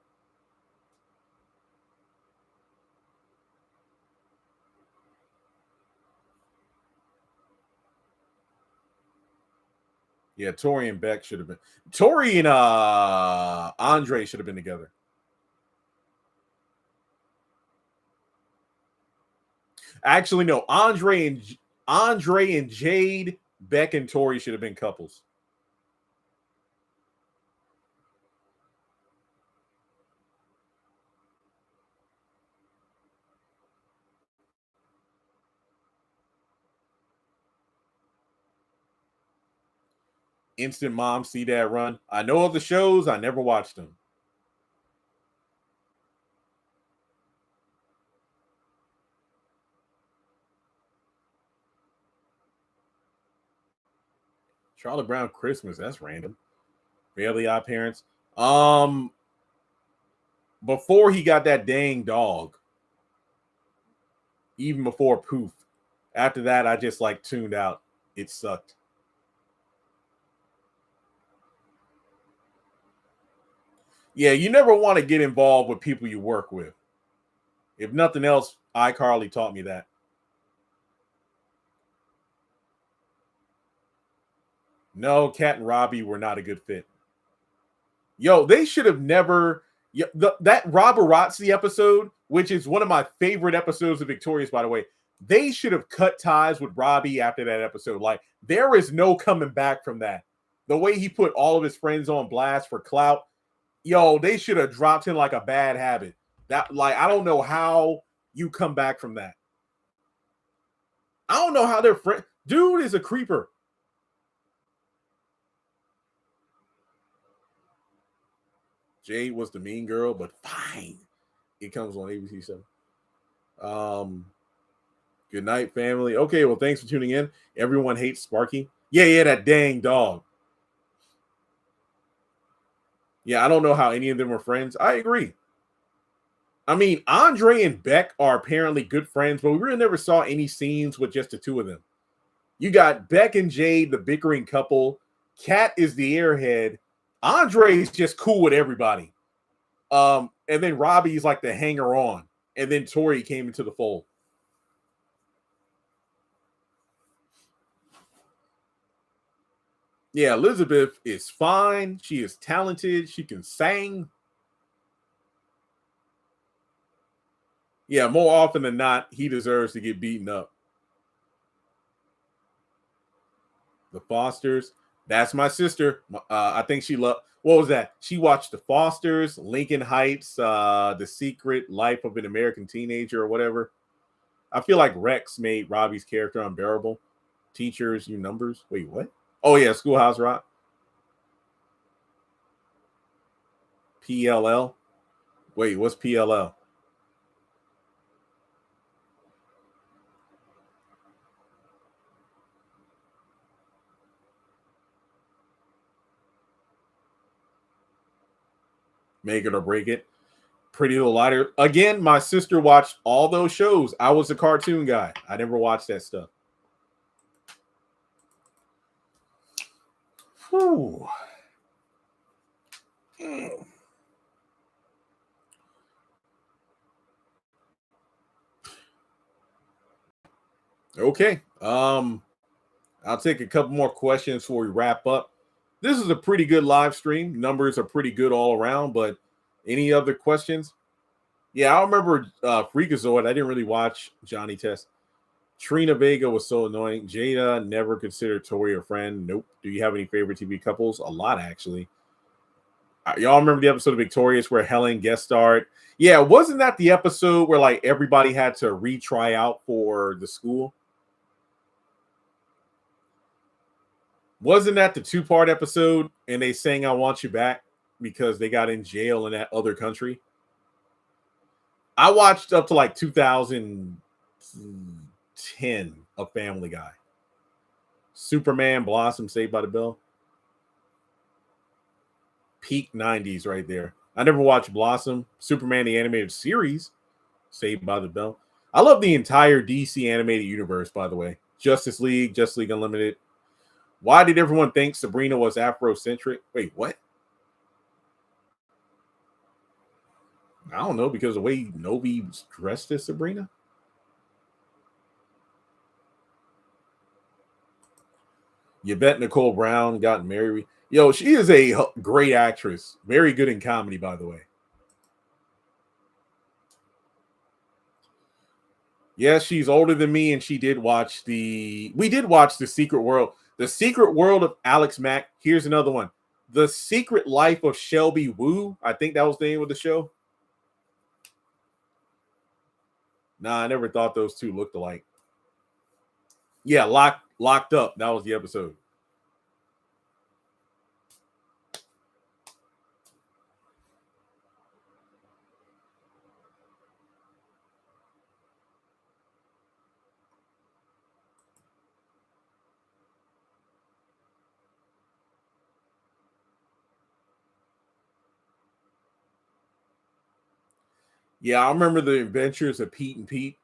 Yeah, Tori and Beck should have been. Tori and Andre should have been together. Actually, no. Andre and Jade, Beck and Tori should have been couples. Instant Mom, See Dad Run. I know of the shows. I never watched them. Charlie Brown Christmas. That's random. Fairly Odd Parents. Um, Before he got that dang dog, even before Poof. After that, I just like tuned out. It sucked. Yeah, you never want to get involved with people you work with. If nothing else, iCarly taught me that. No, Kat and Robbie were not a good fit. Yo, they should have never. That Robarazzi episode, which is one of my favorite episodes of Victorious, by the way, they should have cut ties with Robbie after that episode. Like, there is no coming back from that. The way he put all of his friends on blast for clout, yo, they should have dropped him like a bad habit. That, like, I don't know how you come back from that. I don't know how they're friends. Dude is a creeper. Jade was the mean girl, but fine. It comes on ABC 7. Good night, family. Okay, well, thanks for tuning in. Everyone hates Sparky. Yeah, that dang dog. Yeah, I don't know how any of them are friends. I agree. I mean, Andre and Beck are apparently good friends, but we really never saw any scenes with just the two of them. You got Beck and Jade, the bickering couple. Kat is the airhead. Andre is just cool with everybody. And then Robbie's like the hanger on. And then Tori came into the fold. Yeah, Elizabeth is fine. She is talented. She can sing. Yeah, more often than not, he deserves to get beaten up. The Fosters. That's my sister. I think she loved. What was that? She watched The Fosters, Lincoln Heights, The Secret Life of an American Teenager, or whatever. I feel like Rex made Robbie's character unbearable. Teachers, you numbers. Wait, what? Oh, yeah, Schoolhouse Rock. PLL. Wait, what's PLL? Make it or break it. Pretty Little Liar. Again, my sister watched all those shows. I was a cartoon guy. I never watched that stuff. Whew. Okay. I'll take a couple more questions before we wrap up. This is a pretty good live stream. Numbers are pretty good all around, but any other questions? Yeah, I remember Freakazoid. I didn't really watch Johnny Test. Trina Vega was so annoying. Jada never considered Tori a friend. Nope. Do you have any favorite TV couples? A lot, actually. Y'all remember the episode of Victorious where Helen guest starred? Yeah, wasn't that the episode where like everybody had to retry out for the school? Wasn't that the 2-part episode and they sang I Want You Back because they got in jail in that other country? I watched up to like 2010 of Family Guy. Superman, Blossom, Saved by the Bell. Peak 90s right there. I never watched Blossom. Superman, the animated series, Saved by the Bell. I love the entire DC animated universe, by the way. Justice League Unlimited. Why did everyone think Sabrina was Afrocentric? Wait, what? I don't know, because the way Novi was dressed as Sabrina. Yvette Nicole Brown got married. Yo, she is a great actress. Very good in comedy, by the way. Yes, she's older than me, and we did watch the Secret World. The Secret World of Alex Mack. Here's another one. The Secret Life of Shelby Woo. I think that was the name of the show. Nah, I never thought those two looked alike. Yeah, locked up. That was the episode. Yeah, I remember the Adventures of Pete and Pete.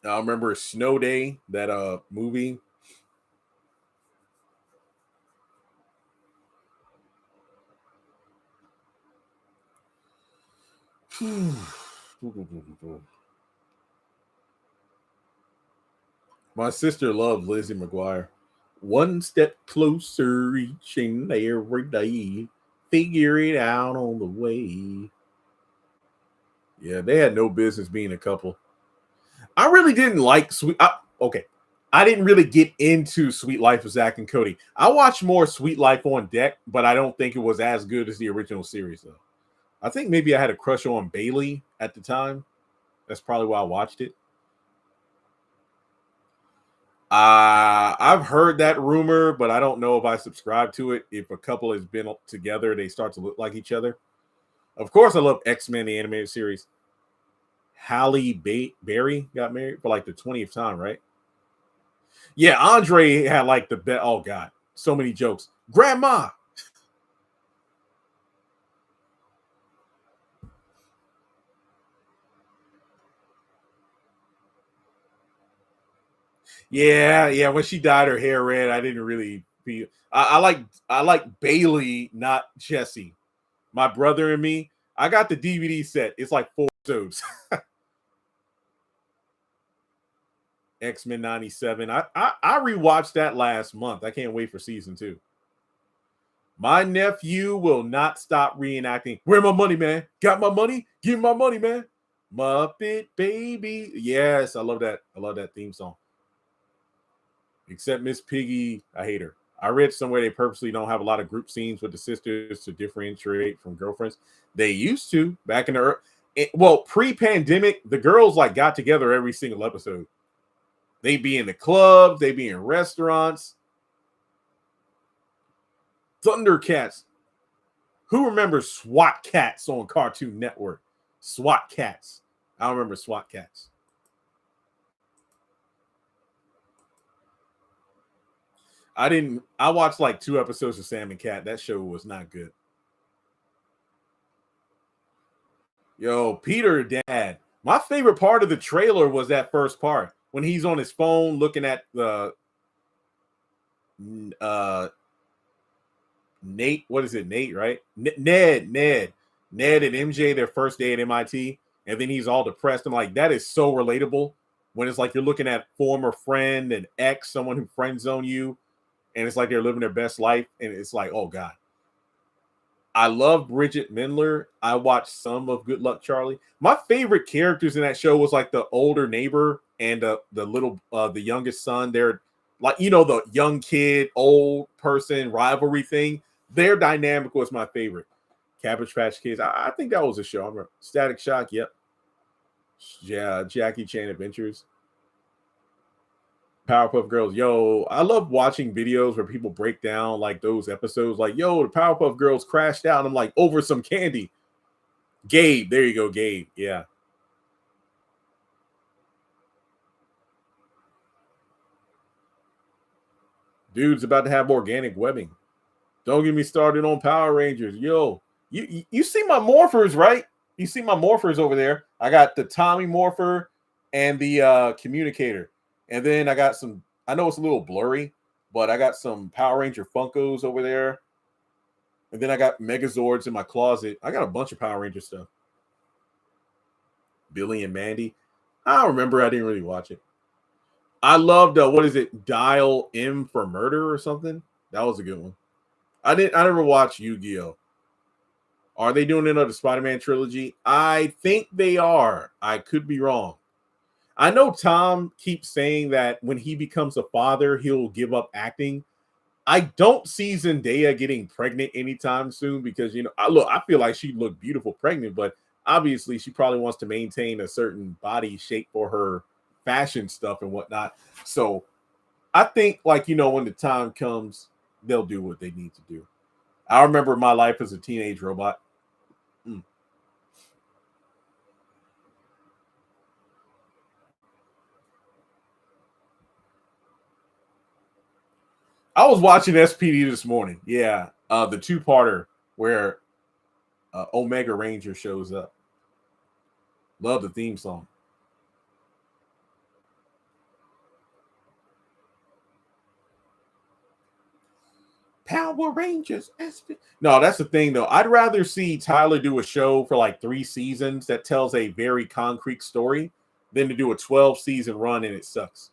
I remember Snow Day, that movie. My sister loved Lizzie McGuire. One step closer each and every day. Figure it out on the way. Yeah, they had no business being a couple. I really didn't like Sweet. Okay, I didn't really get into Sweet Life of Zach and Cody. I watched more Sweet Life on Deck, but I don't think it was as good as the original series, though. I think maybe I had a crush on Bailey at the time. That's probably why I watched it. I've heard that rumor, but I don't know if I subscribe to it. If a couple has been together, they start to look like each other. Of course, I love X-Men, the animated series. Halle Berry got married for like the 20th time, right? Yeah, Andre had like the best. Oh God, so many jokes. Grandma. Yeah. When she dyed her hair red, I didn't really feel. I like Bailey, not Jesse. My brother and me. I got the DVD set. It's like 4 episodes. X-Men 97. I rewatched that last month. I can't wait for season 2. My nephew will not stop reenacting. Where my money, man? Got my money? Give my money, man. Muppet Baby. Yes, I love that. I love that theme song. Except Miss Piggy, I hate her. I read somewhere they purposely don't have a lot of group scenes with the sisters to differentiate from girlfriends. They used to back in the pre-pandemic, the girls like got together every single episode. They be in the clubs, they be in restaurants. Thundercats. Who remembers SWAT Cats on Cartoon Network? SWAT Cats. I don't remember SWAT Cats. I watched like 2 episodes of Sam and Cat. That show was not good. Yo, Peter Dad. My favorite part of the trailer was that first part when he's on his phone looking at the Nate. What is it? Nate, right? Ned and MJ, their first day at MIT, and then he's all depressed. I'm like, that is so relatable. When it's like you're looking at former friend and ex, someone who friend zone you, and it's like they're living their best life, and it's like, oh God. I love Bridget Mendler. I watched some of Good Luck Charlie. My favorite characters in that show was like the older neighbor and the youngest son. They're like, the young kid, old person rivalry thing. Their dynamic was my favorite. Cabbage Patch Kids. I think that was a show. I remember Static Shock. Yep. Yeah, Jackie Chan Adventures. Powerpuff Girls. Yo, I love watching videos where people break down like those episodes. Like, yo, the Powerpuff Girls crashed out. And I'm like, over some candy. Gabe. There you go, Gabe. Yeah. Dude's about to have organic webbing. Don't get me started on Power Rangers. Yo, you see my morphers, right? You see my morphers over there. I got the Tommy morpher and the communicator. And then I got some, I know it's a little blurry, but I got some Power Ranger Funkos over there. And then I got Megazords in my closet. I got a bunch of Power Ranger stuff. Billy and Mandy. I don't remember. I didn't really watch it. I loved what is it? Dial M for Murder or something. That was a good one. I never watched Yu-Gi-Oh. Are they doing another Spider-Man trilogy? I think they are. I could be wrong. I know Tom keeps saying that when he becomes a father, he'll give up acting. I don't see Zendaya getting pregnant anytime soon because, I feel like she looked beautiful pregnant, but obviously she probably wants to maintain a certain body shape for her fashion stuff and whatnot. So I think, when the time comes, they'll do what they need to do. I remember my life as a teenage robot. I was watching SPD this morning. Yeah, the 2-parter where Omega Ranger shows up. Love the theme song. Power Rangers. No, that's the thing though. I'd rather see Tyler do a show for like 3 seasons that tells a very concrete story than to do a 12-season run and it sucks.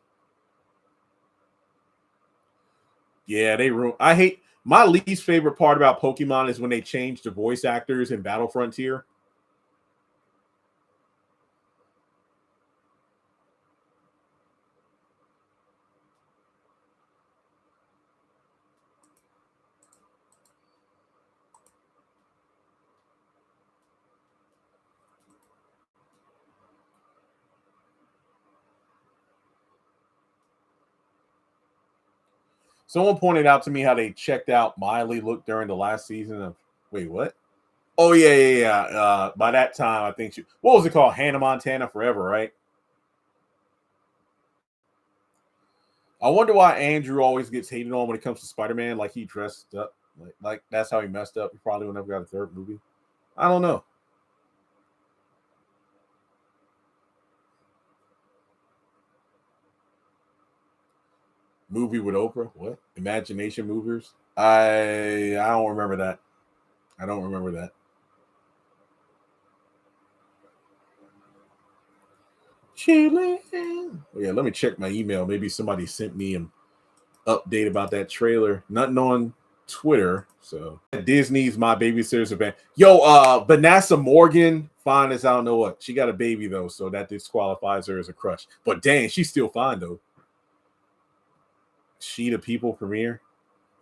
Yeah, I hate my least favorite part about Pokemon is when they changed the voice actors in Battle Frontier. Someone pointed out to me how they checked out Miley look during the last season of. Wait, what? Oh yeah. By that time, I think what was it called? Hannah Montana Forever, right? I wonder why Andrew always gets hated on when it comes to Spider-Man. Like he dressed up, like that's how he messed up. He probably would never got a third movie. I don't know. Movie with Oprah? What? Imagination Movers? I don't remember that. I don't remember that. Chilling. Oh, yeah, let me check my email. Maybe somebody sent me an update about that trailer. Nothing on Twitter. So Disney's My Babysitter's Event. Yo, Vanessa Morgan, fine as I don't know what. She got a baby though, so that disqualifies her as a crush. But dang, she's still fine though. She the People premiere.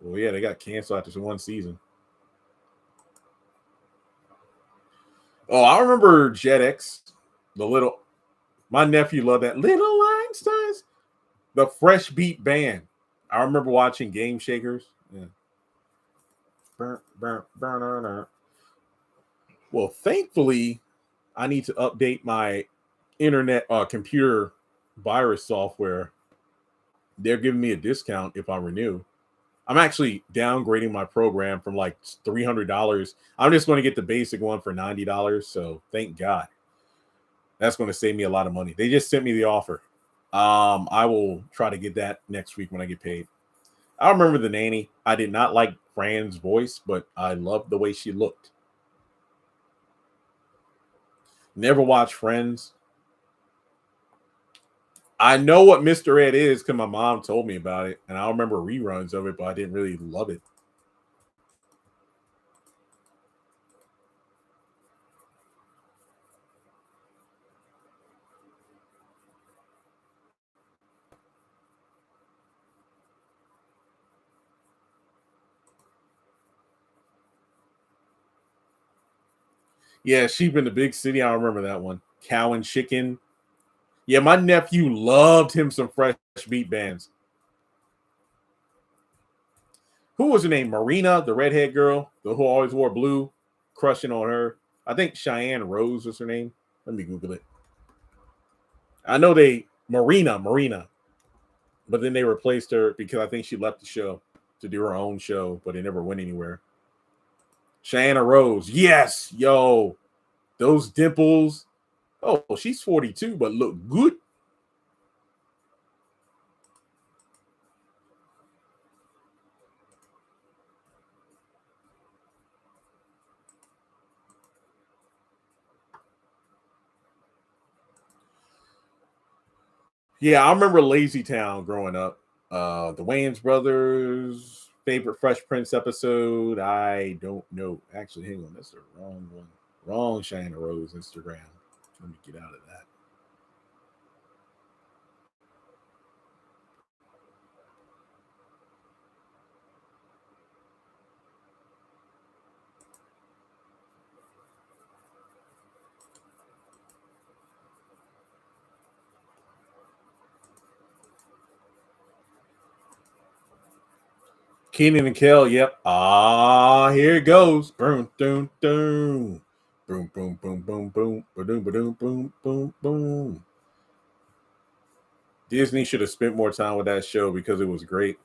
Well, yeah, they got canceled after one season. Oh, I remember JetX, the little. My nephew loved that. Little Einsteins, the Fresh Beat Band. I remember watching Game Shakers. Yeah. Well, thankfully, I need to update my internet computer virus software. They're giving me a discount if I renew. I'm actually downgrading my program from like $300. I'm just going to get the basic one for $90. So thank God. That's going to save me a lot of money. They just sent me the offer. I will try to get that next week when I get paid. I remember the nanny. I did not like Fran's voice, but I loved the way she looked. Never watched Friends. I know what Mr. Ed is because my mom told me about it, and I remember reruns of it, but I didn't really love it. Yeah, Sheep in the Big City. I remember that one. Cow and Chicken. Yeah, my nephew loved him some Fresh Beat Bands. Who was her name? Marina, the redhead girl, the who always wore blue, crushing on her. I think Cheyenne Rose was her name. Let me Google it. I know Marina, but then they replaced her because I think she left the show to do her own show, but it never went anywhere. Cheyenne Rose, yes, yo, those dimples. Oh, she's 42, but look good. Yeah, I remember Lazy Town growing up. The Wayans brothers' favorite Fresh Prince episode. I don't know. Actually, hang on. That's the wrong one. Wrong Cheyenne Rose Instagram. Let me get out of that. Keenan and Kel, yep. Here it goes. Boom, boom, boom. Boom, boom, boom, boom, boom. Boom, boom, boom, boom, boom. Disney should have spent more time with that show because it was great.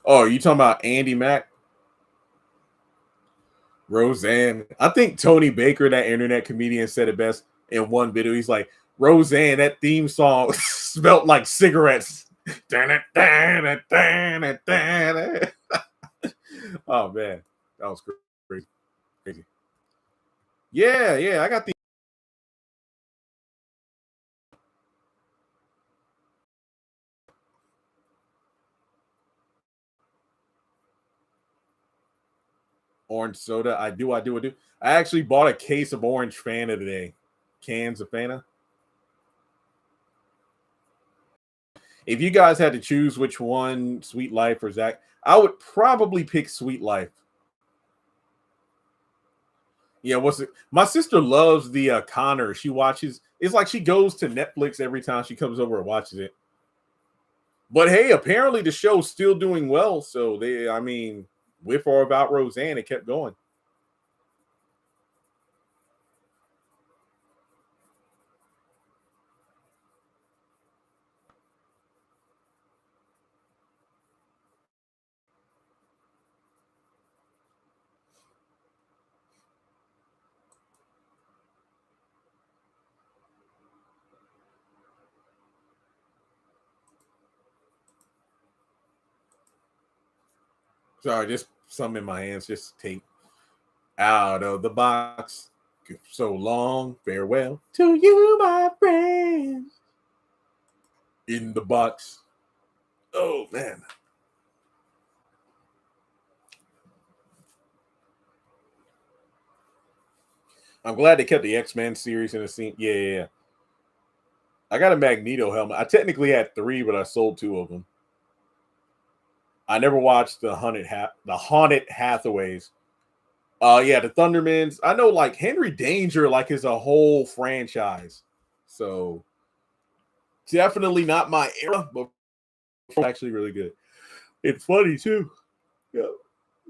Oh, you talking about Andy Mack? Roseanne. I think Tony Baker, that internet comedian, said it best in one video. He's like, Roseanne, that theme song smelled like cigarettes. Oh man, that was crazy. Yeah, I got the orange soda. I do. I actually bought a case of orange Fanta today. Cans of Fanta. If you guys had to choose which one, Sweet Life or Zach, I would probably pick Sweet Life. Yeah, what's it? My sister loves the Connor. She watches. It's like she goes to Netflix every time she comes over and watches it. But hey, apparently the show's still doing well. So I mean, with or without Roseanne, it kept going. Sorry, just some in my hands. Just take out of the box. So long, farewell to you, my friend. In the box. Oh man, I'm glad they kept the X-Men series in the scene. Yeah. I got a Magneto helmet. I technically had 3, but I sold 2 of them. I never watched the Haunted Hathaways. Yeah, the Thundermans. I know like Henry Danger like is a whole franchise. So definitely not my era, but actually really good. It's funny too. Yeah.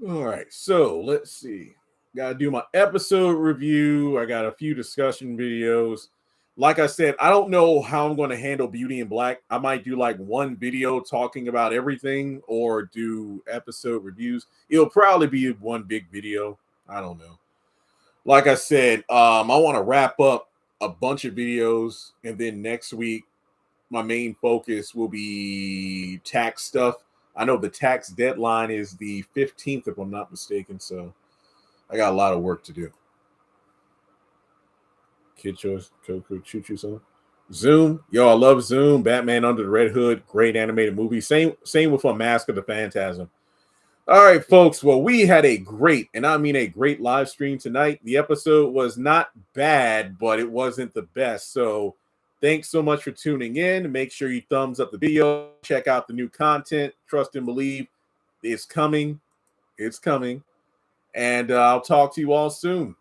All right. So let's see. Gotta do my episode review. I got a few discussion videos. Like I said, I don't know how I'm going to handle Beauty in Black. I might do like one video talking about everything or do episode reviews. It'll probably be one big video. I don't know. Like I said, I want to wrap up a bunch of videos, and then next week my main focus will be tax stuff. I know the tax deadline is the 15th, if I'm not mistaken. So I got a lot of work to do. Kid choice, Coco, choo choo song. Zoom, yo, I love Zoom. Batman Under the Red Hood, great animated movie. Same with a Mask of the Phantasm. All right, folks. Well, we had a great, and I mean a great live stream tonight. The episode was not bad, but it wasn't the best. So thanks so much for tuning in. Make sure you thumbs up the video. Check out the new content. Trust and believe it's coming. It's coming. And I'll talk to you all soon.